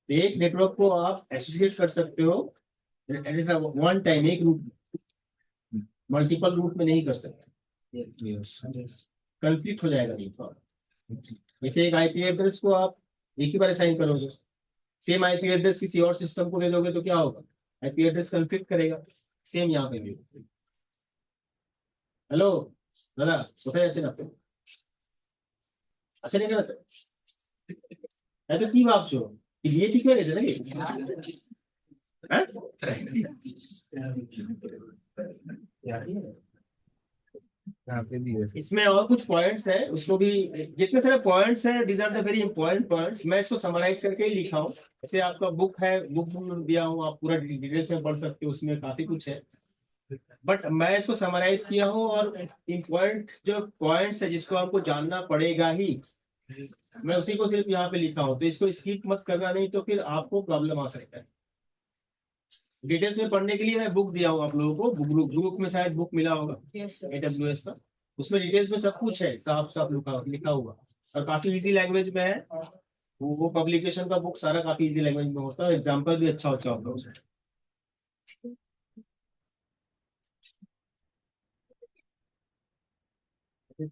एक नेटवर्क को आप एसोसिएट कर सकते हो वन टाइम एक रूट, मल्टीपल रूट में नहीं कर सकते, कंफ्लिक्ट हो जाएगा नहीं तो। जैसे एक आईपी एड्रेस को आप एक ही बार असाइन करोगे, सेम आईपी एड्रेस किसी और सिस्टम को दे दोगे तो क्या होगा, आईपी एड्रेस कंफ्लिक्ट करेगा। सेम यहाँ पे भी। हेलो दादा, কোথায় আছেন আপনি? আছেন এখানে তো? এত কি ভাবছো, কি বিয়ে ঠিক হয়ে গেছে নাকি? হ্যাঁ? इसमें और कुछ पॉइंट्स है, उसको भी, जितने सारे पॉइंट्स हैं these are the very important points. मैं इसको समराइज करके ही लिखा हूँ। जैसे आपका बुक है, बुक दिया हूँ, आप पूरा डिटेल से पढ़ सकते हो, उसमें काफी कुछ है, बट मैं इसको समराइज किया हूँ। और इम्पोर्टेंट जो पॉइंट्स है जिसको आपको जानना पड़ेगा ही, मैं उसी को सिर्फ यहाँ पे लिखा हूँ। तो इसको स्किप मत करना, नहीं तो फिर आपको प्रॉब्लम आ सकता है। डिटेल्स में पढ़ने के लिए मैं बुक दिया हूँ आप लोगों को, ग्रुप में शायद बुक मिला होगा AWS का, उसमें डिटेल्स में सब कुछ है, साफ साफ लिखा हुआ, और काफी इजी लैंग्वेज में है। वो पब्लिकेशन का बुक सारा काफी इजी लैंग्वेज में होता है, एग्जाम्पल भी अच्छा होता है उसमें।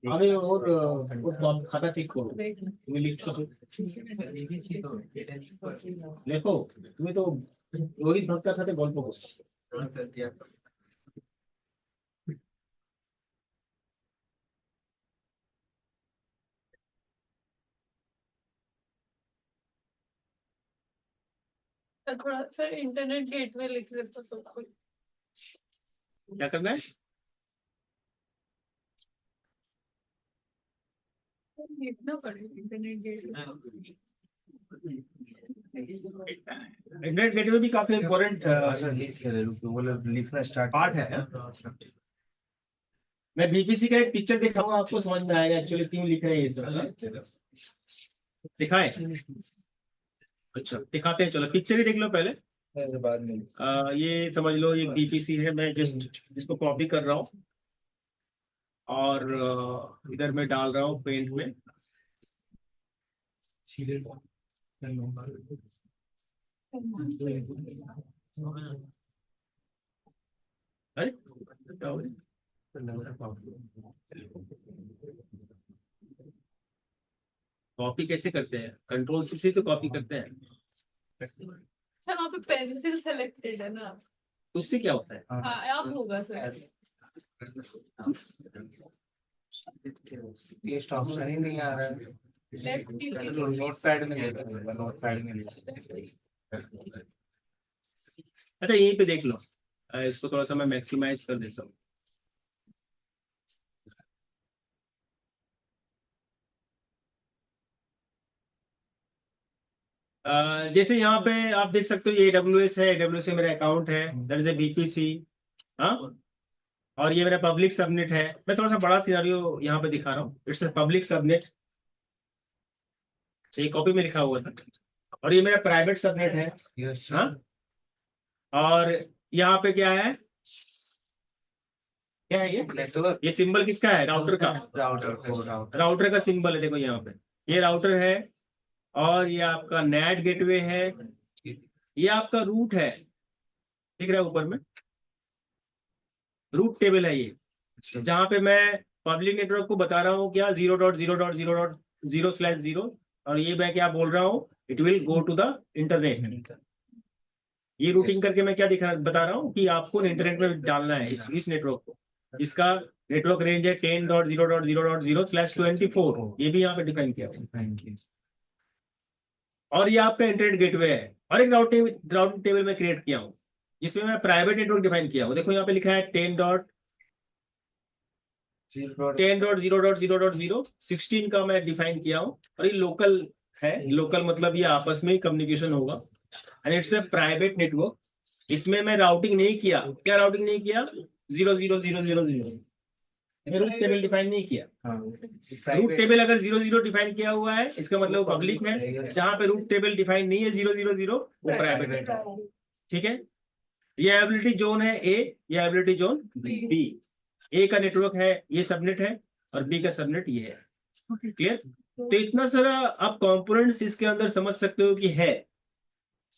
अरे और खाता ठीक करो, तुम्हें लिखो तो देखो, तुम्हें तो रोहित भक्तर साथे गल्प করছো। थोड़ा सा इंटरनेट गेटवे लिख देता सब कुछ। क्या करना है? लिखना पड़ेगा इंटरनेट गेटवे। इंटरनेट गेटवे भी काफी इम्पोर्टेंट लिखना स्टार्ट पार्ट है। मैं बीपीसी का एक पिक्चर दिखाऊंगा, आपको समझ में आएगा एक्चुअली क्यों लिख रहे हैं ये सब। दिखाए? अच्छा दिखाते हैं, चलो पिक्चर ही देख लो पहले। बाद में ये समझ लो ये बीपीसी है, मैं जस्ट इसको कॉपी कर रहा हूँ और इधर मैं डाल रहा हूँ पेंट में। अरे क्या हो रहा है? कॉपी कैसे करते हैं? कंट्रोल से तो कॉपी करते हैं। सर वहाँ पे पेंसिल सेलेक्टेड है ना? तो उससे क्या होता है? हाँ अब होगा सर। टेस्ट ऑप्शन ही नहीं आ रहा है। लेफ्ट क्लिक नोटपैड में नोटपैड में अच्छा यहीं पे देख लो, इसको थोड़ा सा मैं मैक्सिमाइज कर देता हूँ। जैसे यहाँ पे आप देख सकते हो ये AWS है, AWS में मेरा अकाउंट है, दैट इज ए बीपीसी। हाँ, और ये मेरा पब्लिक सबनेट है। मैं थोड़ा सा बड़ा सिनेरियो यहाँ पे दिखा रहा हूँ। इट्स ए पब्लिक सबनेट, ये कॉपी में लिखा हुआ था, और ये मेरा प्राइवेट सबनेट है। हाँ, और यहाँ पे क्या है, क्या है ये सिंबल किसका है? राउटर का। राउटर का सिंबल है, देखो यहाँ पे ये राउटर है, और ये आपका नेट गेटवे है, ये आपका रूट है, दिख रहा है ऊपर में, रूट टेबल है ये, जहां पे मैं पब्लिक नेटवर्क को बता रहा हूँ क्या 0.0.0.0/0, और ये मैं क्या बोल रहा हूँ, it will go to the internet. ये रूटिंग करके मैं क्या बता रहा हूँ कि आपको इंटरनेट में डालना है इस नेटवर्क को। इसका नेटवर्क रेंज है 10.0.0.0/24, ये भी यहाँ पे डिफाइन किया है। और ये आपका इंटरनेट गेटवे है, और एक राउटिंग टेबल में क्रिएट किया हूँ जिसमें मैं प्राइवेट नेटवर्क डिफाइन किया हूँ। देखो यहाँ पे लिखा है 10.0.0.0/16 का मैं डिफाइन किया हूँ, और ये लोकल है। लोकल मतलब ये आपस में ही कम्युनिकेशन होगा, and it's a private network. इसमें मैं राउटिंग नहीं किया। क्या राउटिंग नहीं किया? 0.0.0.0/0। रूट टेबल डिफाइन नहीं किया। रूट टेबल अगर 0.0 डिफाइन किया हुआ है, इसका मतलब पब्लिक है। जहां पे रूट टेबल डिफाइन नहीं है 0.0.0, वो प्राइवेट है। ठीक है, ये एबिलिटी जोन है A, ये एबिलिटी जोन B। A का नेटवर्क है, ये सबनेट है, और B का सबनेट ये है। क्लियर? तो इतना सारा आप कंपोनेंट्स इसके अंदर समझ सकते हो कि है,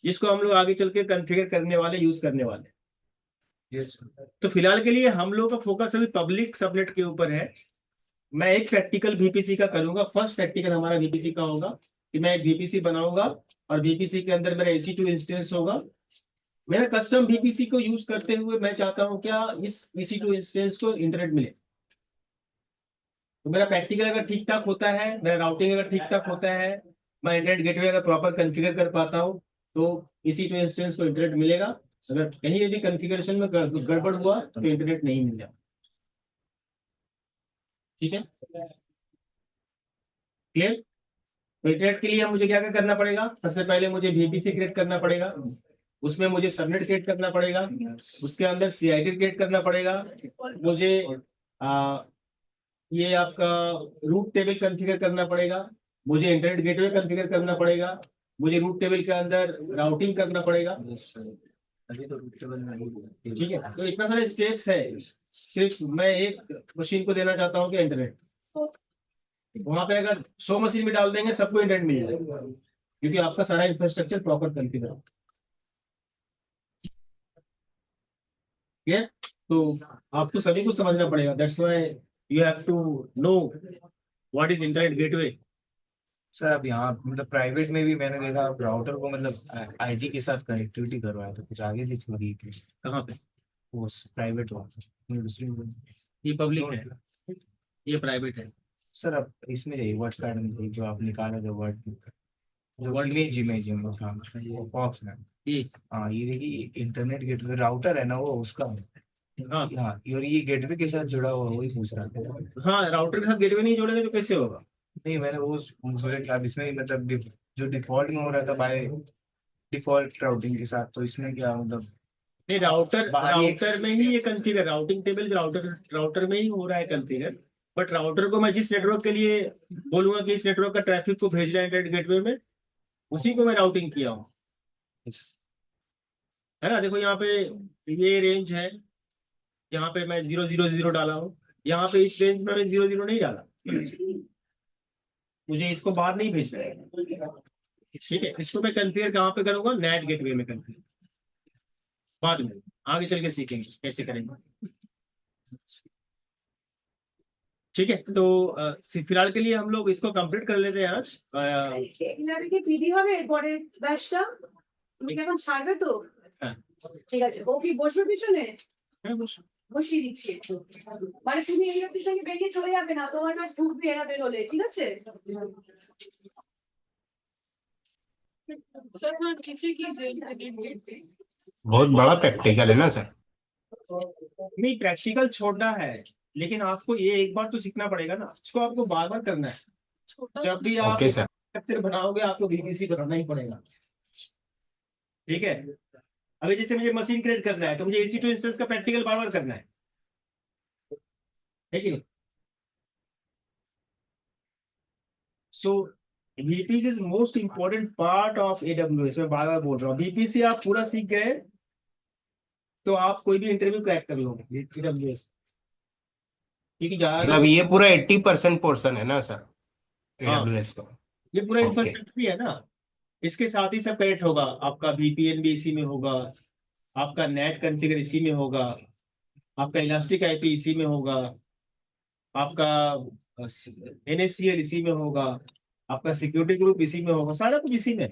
जिसको हम लोग आगे चल के कॉन्फ़िगर करने वाले, यूज करने वाले। यस तो फिलहाल के लिए हम लोग का फोकस अभी पब्लिक सबनेट के ऊपर है। मैं एक प्रैक्टिकल वीपीसी का करूंगा, फर्स्ट प्रैक्टिकल हमारा वीपीसी का होगा कि मैं एक वीपीसी बनाऊंगा और वीपीसी के अंदर मेरा EC2 इंस्टेंस होगा। मेरा कस्टम वीपीसी को यूज करते हुए मैं चाहता हूं क्या इस EC2 इंस्टेंस को इंटरनेट मिले। तो मेरा प्रैक्टिकल अगर ठीक ठाक होता है, मेरा राउटिंग अगर ठीक ठाक होता है, मैं इंटरनेट गेटवे अगर प्रॉपर कॉन्फ़िगर कर पाता हूं तो EC2 इंस्टेंस को इंटरनेट मिलेगा। अगर कहीं भी कॉन्फ़िगरेशन में गड़बड़ हुआ तो इंटरनेट नहीं मिलेगा। ठीक है, क्लियर। तो इंटरनेट के लिए मुझे क्या क्या करना पड़ेगा? सबसे पहले मुझे VPC क्रिएट करना पड़ेगा, उसमें मुझे सबनेट क्रिएट करना पड़ेगा, उसके अंदर CID क्रिएट करना पड़ेगा, मुझे ये आपका रूट टेबल कॉन्फ़िगर करना पड़ेगा, मुझे इंटरनेट गेटवे कॉन्फ़िगर करना पड़ेगा, मुझे रूट टेबल के अंदर राउटिंग करना पड़ेगा। अभी तो रूट टेबल में ठीक है, तो इतना सारे स्टेप्स है। सिर्फ मैं एक मशीन को देना चाहता हूँ कि इंटरनेट, वहां पे अगर 100 मशीन में डाल देंगे सबको इंटरनेट मिल जाएगा, क्योंकि आपका सारा इंफ्रास्ट्रक्चर प्रॉपर कॉन्फ़िगर है। ठीक है, तो आपको सभी को समझना पड़ेगा। That's why you have to know what is internet gateway. Sir अब यहाँ मतलब प्राइवेट में भी मैंने देखा राउटर को मतलब आईजी के साथ कनेक्टिविटी करवाया तो कुछ आगे थी थोड़ी कहाँ पे? वो प्राइवेट वाला दूसरी ये पब्लिक है, ये प्राइवेट है। सर अब इसमें वर्ड कार्ड में जो आप निकाला जो वर्ड जो इमेज हाँ वो फॉक्स में हाँ ये देखिए इंटरनेट गेटवे राउटर है ना वो उसका हाँ हाँ और ये गेटवे के साथ जुड़ा हुआ वही पूछ रहा था। हाँ, राउटर के साथ गेटवे नहीं जोड़ेंगे तो कैसे होगा? नहीं मैंने वो अब इसमें मतलब जो डिफॉल्ट में हो रहा था बाय डिफॉल्ट राउटिंग के साथ, तो इसमें क्या मतलब नहीं, राउटर बाहरी राउटर में ही ये कॉन्फ़िगर, राउटिंग टेबल राउटर में ही हो रहा है कॉन्फ़िगर। बट राउटर को मैं जिस नेटवर्क के लिए बोलूंगा कि इस नेटवर्क का ट्रैफिक को भेजना है इंटरनेट गेटवे में, उसी को मैं राउटिंग किया हूँ, है ना। देखो यहाँ पे ये रेंज है, यहाँ पे मैं 000 डाला हूँ, यहाँ पे इस रेंज में मैं 00 नहीं डाला, मुझे इसको बाहर नहीं भेजना है। ठीक है, इसको मैं कॉन्फ़िगर कहाँ पे करूंगा? नेट गेटवे में कॉन्फ़िगर, बाद में आगे चल के सीखेंगे कैसे करेंगे। ठीक है, तो फिलहाल के लिए हम लोग इसको कंप्लीट कर लेते हैं आज। কি পিডি হবে পরে ব্যাচটা তুমি এখন ছাড়বে তো হ্যাঁ। ঠিক আছে ও কি বসবে পিছনে হ্যাঁ, বসো। বসিয়ে দিচ্ছি একটু মানে তুমি এই অবধি থেকে বেরিয়ে চলে যাবে না তোমার কাছে ঢুকবে এরা বেরোলে ঠিক আছে सर हाँ नीचे कीजिए इंटरनेट गेटवे बहुत बड़ा प्रैक्टिकल है ना सर। नहीं, प्रैक्टिकल छोड़ना है, लेकिन आपको ये एक बार तो सीखना पड़ेगा ना, इसको आपको बार बार करना है। छोटा जब भी आप ओके सर। स्ट्रक्चर बनाओगे आपको VPC बनाना ही पड़ेगा। ठीक है, अभी जैसे मुझे मशीन क्रिएट करना है तो मुझे EC2 इंस्टेंस का प्रैक्टिकल बार बार करना है कि नहीं? सो VPC is most important part of AWS। मैं बार बार बोल रहा हूँ, VPC आप पूरा सीख गए तो आप कोई भी इंटरव्यू क्रैक कर लोगे AWS, क्योंकि मतलब ये पूरा 80% पोर्शन है ना सर हाँ, AWS का। ये पूरा ओके। इंफ्रास्ट्रक्चर ही है ना। इसके साथ ही सब कनेक्ट होगा, आपका VPN भी इसी में होगा, आपका नेट कॉन्फ़िगर इसी में होगा, आपका इलास्टिक IP इसी में होगा, आपका NACL इसी में होगा, आपका सिक्योरिटी ग्रुप इसी में होगा, सारा कुछ इसी में।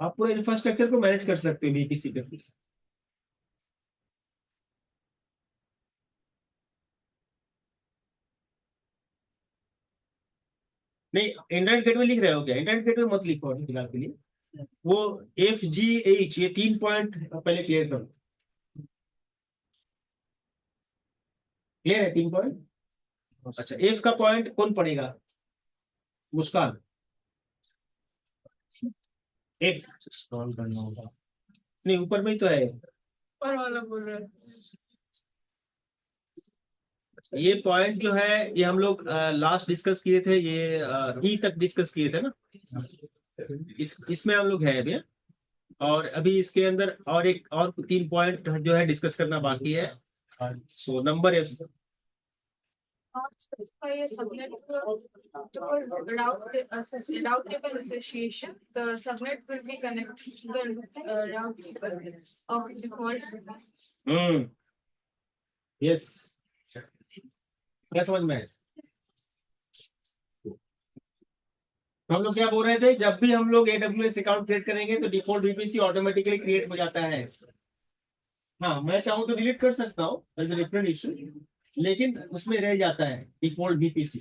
आप पूरे इंफ्रास्ट्रक्चर को मैनेज कर सकते हो VPC पे। नहीं, इंटरनेट गेटवे लिख रहे हो क्या? इंटरनेट गेटवे मत लिखो अभी फिलहाल के लिए, वो FGH ये 3 पॉइंट पहले क्लियर करो। क्लियर है 3 पॉइंट? अच्छा, F का पॉइंट कौन पढ़ेगा? मुस्कान। F स्क्रॉल करना होगा नहीं, ऊपर में ही तो है। ऊपर वाला बोल रहा है ये पॉइंट जो है ये हम लोग लास्ट डिस्कस किए थे, ये E तक डिस्कस किए थे ना, इसमें हम लोग है अभी। और अभी इसके अंदर और 3 पॉइंट जो है डिस्कस करना बाकी है। So number F, not specify a subnet to route table association. The subnet will be connected to the route table of default. Yes, क्या समझ में आया? तो हम लोग क्या बोल रहे थे, जब भी हम लोग AWS अकाउंट क्रिएट करेंगे तो डिफॉल्ट VPC ऑटोमेटिकली क्रिएट हो जाता है। हाँ, मैं चाहूँ तो डिलीट कर सकता हूँ, दैट्स अ डिफरेंट इशू, लेकिन उसमें रह जाता है डिफॉल्ट VPC।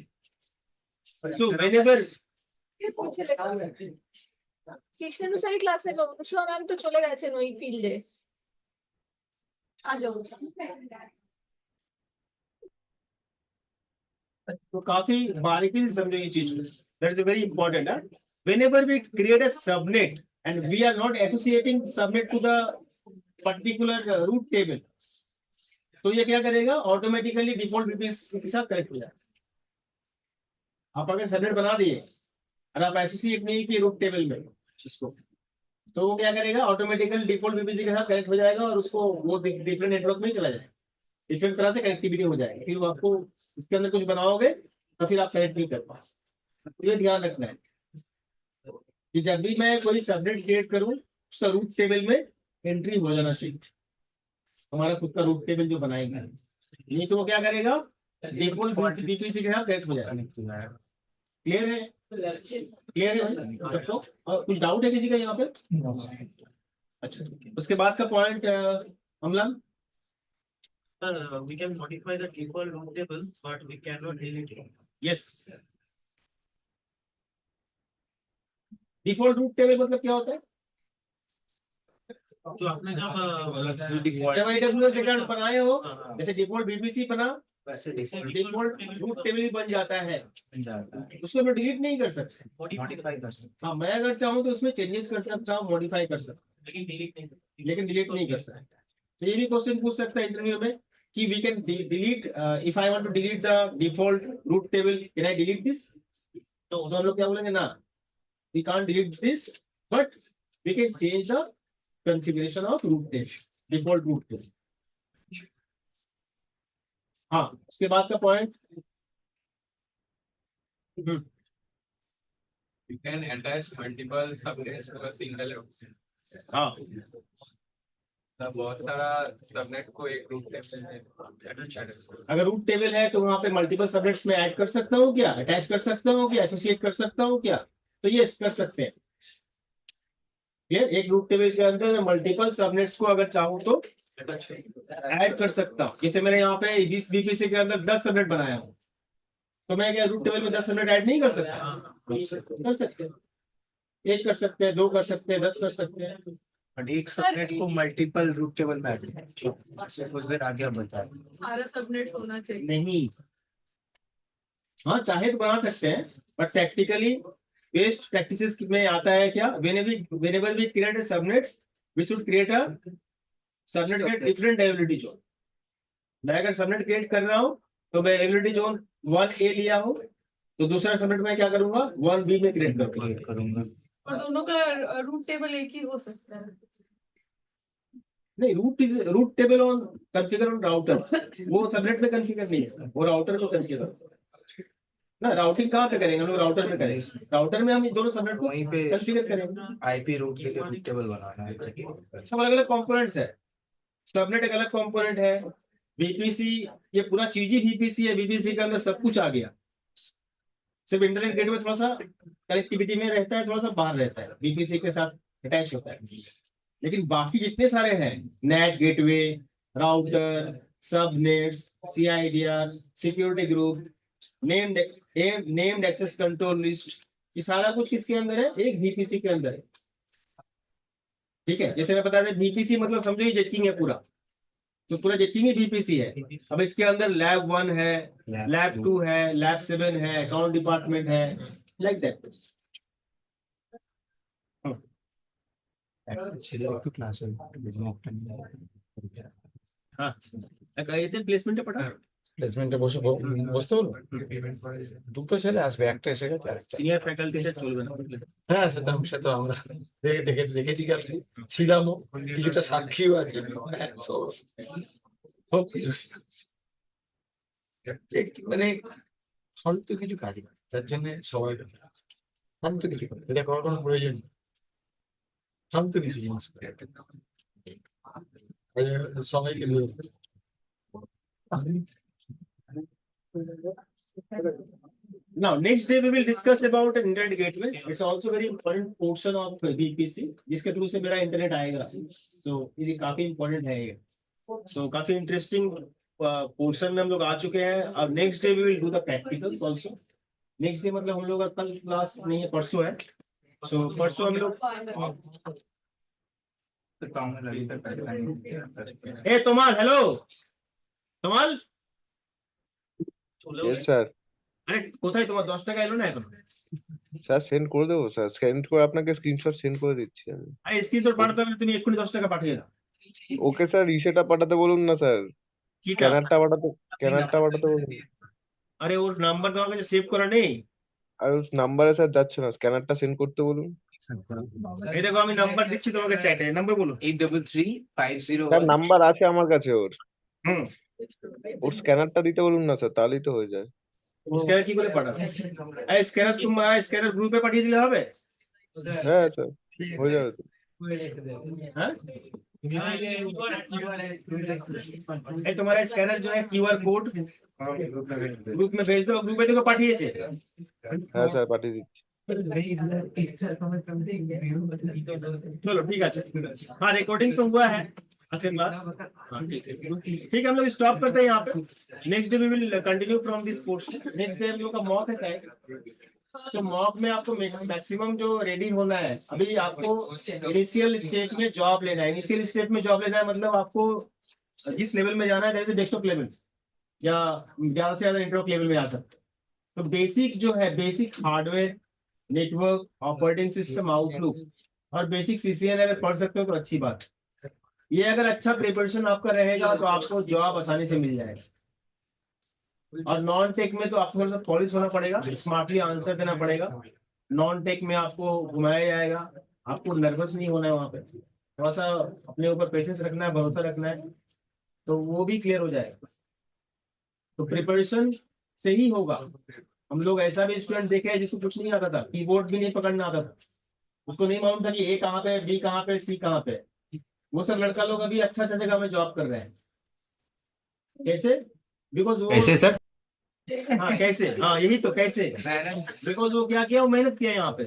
सो व्हेनेवर শিক্ষানুসারী ক্লাসে অনুষ্মা ম্যাম তো চলে গেছেন ওই ফিল্ডে। আজ तो काफी बारीकी से समझो ये चीज, that is very important. Whenever we create a subnet and we are not associating subnet to the particular route table, तो ये क्या करेगा, ऑटोमेटिकली डिफॉल्ट VPC के साथ कनेक्ट हो जाएगा। आप अगर सबनेट बना दिए और आप एसोसिएट नहीं किए रूट टेबल में इसको, तो वो क्या करेगा, ऑटोमेटिकली डिफॉल्ट VPC के साथ कनेक्ट हो जाएगा और उसको वो डिफरेंट नेटवर्क में चला जाएगा, डिफरेंट तरह से कनेक्टिविटी हो जाएगी। फिर वो आपको उसके अंदर कुछ बनाओगे तो फिर आप कनेक्ट नहीं कर पाओगे। ये ध्यान रखना है कि जब भी मैं कोई सबनेट क्रिएट करूं उसका रूट टेबल में एंट्री हो जाना चाहिए, हमारा खुद का रूट टेबल जो बनाएगा, नहीं तो वो क्या करेगा, डिफॉल्ट VPC के साथ कनेक्ट हो जाएगा। क्लियर है? क्लियर है सबको? और कुछ डाउट है किसी का यहाँ पे? अच्छा, उसके बाद का पॉइंट अमला, we can modify the default route table, but we cannot delete it. Yes, default route table मतलब क्या होता है? जो आपने जब जब AWS अकाउंट बनाए हो, जैसे डिफॉल्ट VPC बना, वैसे डिफॉल्ट रूट टेबल ही बन जाता है, उसको मैं डिलीट नहीं कर सकते। मॉडिफाई कर सकते। हाँ, मैं अगर चाहूँ तो उसमें चेंजेस कर सकता हूँ, मॉडिफाई कर सकता हूँ, लेकिन डिलीट नहीं कर सकता। तो ये भी क्वेश्चन पूछ सकता है इंटरव्यू में कि we can delete, if I want to delete the default route table, can I delete this? तो हम लोग क्या बोलेंगे, ना, we can't delete this, but we can change the configuration of route table, default route table. हाँ, उसके बाद का point, You can attach multiple subnets to a single route. हाँ, तो बहुत सारा सबनेट को एक रूट टेबल में attach कर सकते हैं। अगर रूट टेबल है तो वहां पे मल्टीपल सबनेट्स में ऐड कर सकता हूँ क्या, अटैच कर सकता हूँ क्या, एसोसिएट कर सकता हूँ क्या? तो ये कर सकते हैं। क्लियर? एक रूट टेबल के अंदर मल्टीपल सबनेट्स को अगर चाहूँ तो ऐड कर सकता हूँ। जैसे मैंने यहाँ पे इस VPC के अंदर 10 सबनेट बनाया हूँ, तो मैं क्या रूट टेबल में 10 सबनेट ऐड नहीं कर सकता? कर सकते हैं, 1 कर सकते हैं, 2 कर सकते हैं, 10 कर सकते हैं। और एक सबनेट को मल्टीपल रूट टेबल में ऐड करना, कुछ देर आगे बताया। सारा सबनेट होना चाहिए। नहीं, हाँ चाहे तो बना सकते हैं, बट प्रैक्टिकली बेस्ट प्रैक्टिसेस में आता है क्या, whenever we create a subnet, we should create a subnet में डिफरेंट अवेलेबिलिटी जोन। मैं अगर सबनेट क्रिएट कर रहा हूँ तो मैं अवेलेबिलिटी जोन 1A लिया हूँ, तो दूसरा सबनेट में क्या करूंगा, 1B में क्रिएट करूंगा। और दोनों का रूट टेबल एक ही हो सकता है। नहीं, route table on configure on router, वो सबनेट में कॉन्फ़िगर नहीं है, वो राउटर को कॉन्फ़िगर ना। राउटिंग कहाँ पे करेंगे हम लोग, राउटर में करेंगे। राउटर में हम दोनों सबनेट को वहीं पे कॉन्फ़िगर करेंगे। IP रूट के लिए रूट टेबल बनाना है। सब अलग अलग कंपोनेंट्स है, सबनेट एक अलग कंपोनेंट है, VPC ये पूरा चीज ही VPC है, VPC के अंदर सब कुछ आ गया। सिर्फ इंटरनेट गेटवे थोड़ा सा कनेक्टिविटी में रहता है, थोड़ा सा बाहर रहता है, VPC के साथ अटैच होता है, लेकिन बाकी जितने सारे हैं, net gateway, router, subnets, CIDR, security group, named access control list, ये सारा कुछ किसके अंदर है, एक VPC के अंदर है। ठीक है, जैसे मैं बता दें VPC मतलब समझो ये जेटिंग है पूरा, तो पूरा जेटिंग ही VPC है। अब इसके अंदर लैब 1 है, लैब 2 है, लैब 7 है, अकाउंट डिपार्टमेंट है, लाइक दैट। हाँ, প্লেসমেন্টে পাঠাও, প্লেসমেন্টে বসতে বলবো দুটো ছেলে আসবে, একটা এসে গেছে, সিনিয়র ফ্যাকাল্টি স্যার চলবে না। হ্যাঁ সেটা আমরা দেখেছি, ছিলামও, কিছুটা সাক্ষীও আছে। মানে ফালতু কিছু কাজ করে তার জন্য সবাই ফালতু কিছু করে এটা করার কোনো প্রয়োজন নেই ফালতু কিছু জিনিস করে সবাইকে ধরে Now, next day we will discuss about an internet gateway. It's also very important portion of VPC, जिसके थ्रू से मेरा इंटरनेट आएगा. So, ये काफी important है ये. So, काफी interesting portion में हम लोग आ चुके हैं. अब next day we will do the practicals also. Next day मतलब हम लोग का कल क्लास नहीं है, परसों है. So, परसों हम लोग ए तोमाल, हेलो तोमाल. Yes, sir. আরে কোথায় তোমার 10 টাকা এলো না এখন? স্যার সেন্ড করে দেবো স্যার, স্ক্যান করে আপনাকে স্ক্রিনশট সেন্ড করে দিচ্ছি আমি। আরে স্ক্রিনশট পাঠাতে হবে না, তুমি এক্ষুনি 10 টাকা পাঠিয়ে দাও। ওকে স্যার, ইসেটা পাঠাতে বলুন না স্যার, কি স্ক্যানারটা পাঠাতে বলুন। আরে ওর নাম্বার তোমার কাছে সেভ করা নেই? আর ওই নাম্বারে স্যার যাচ্ছে না, স্ক্যানারটা সেন্ড করতে বলুন। এই দেখো আমি নাম্বার দিচ্ছি তোমাকে চ্যাটে, নাম্বার বলো। 833501 স্যার নাম্বার আছে আমার কাছে ওর। হুম, ওর স্ক্যানারটা দিতে বলুন না স্যার, তাহলেই তো হয়ে যায়। স্ক্যানার কি করে পাঠাবে? আরে স্ক্যানার স্ক্যানার গ্রুপে পাঠিয়ে দিলে হবে? হ্যাঁ স্যার, হয়ে যাবে তো। हाँ? तुम्हारा स्कैनर जो है QR कोड ग्रुप में भेज दो, ग्रुप में देखो पाठिए। হ্যাঁ স্যার পাঠিয়ে দিচ্ছি। चलो ठीक है। हाँ रिकॉर्डिंग तो हुआ है आज के क्लास। ठीक है, हम लोग स्टॉप करते हैं यहाँ पे। Next day we will continue from this portion. Next day हम लोग का मॉक है शायद, तो मॉक में आपको मैक्सिमम जो रेडी होना है, अभी आपको इनिशियल स्टेट में जॉब लेना है। इनिशियल स्टेट में जॉब लेना है मतलब आपको जिस लेवल में जाना है, दैट इज डेस्कटॉप लेवल या ज्यादा से ज्यादा इंटरनेट लेवल में आ सकते हैं। तो बेसिक जो है, basic hardware, network, operating system, outlook और बेसिक CCNA अगर पढ़ सकते हो तो अच्छी बात। ये अगर अच्छा प्रिपरेशन आपका रहेगा तो आपको जॉब आसानी से मिल जाएगा। और नॉन टेक में तो आपको थोड़ा सा पॉलिश होना पड़ेगा, स्मार्टली आंसर देना पड़ेगा। नॉन टेक में आपको घुमाया जाएगा, आपको नर्वस नहीं होना है, वहां पे थोड़ा सा अपने ऊपर पेशेंस रखना है, भरोसा रखना है, तो वो भी क्लियर हो जाएगा। तो प्रिपरेशन से ही होगा। हम लोग ऐसा भी स्टूडेंट देखे हैं जिसको कुछ नहीं आता था, कीबोर्ड भी नहीं पकड़ना आता था, उसको नहीं मालूम था कि A कहाँ पे, B कहाँ पे, C कहाँ पे। वो सब लड़का लोग अभी अच्छा जगह में जॉब कर रहे हैं। कैसे? बिकॉज वो ऐसे सर हाँ कैसे, हाँ यही तो कैसे, बिकॉज वो क्या किया, वो मेहनत किया यहाँ पे।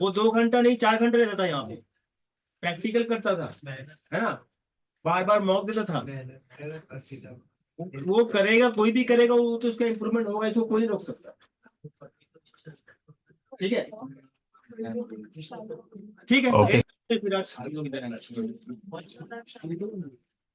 वो 2 घंटा नहीं 4 घंटे रहता था यहाँ पे, प्रैक्टिकल करता था, है ना, बार बार मॉक देता था। वो करेगा, कोई भी करेगा, वो तो उसका इम्प्रूवमेंट होगा, इसको कोई नहीं रोक सकता। ठीक है, ठीक है। ओके। फिर आज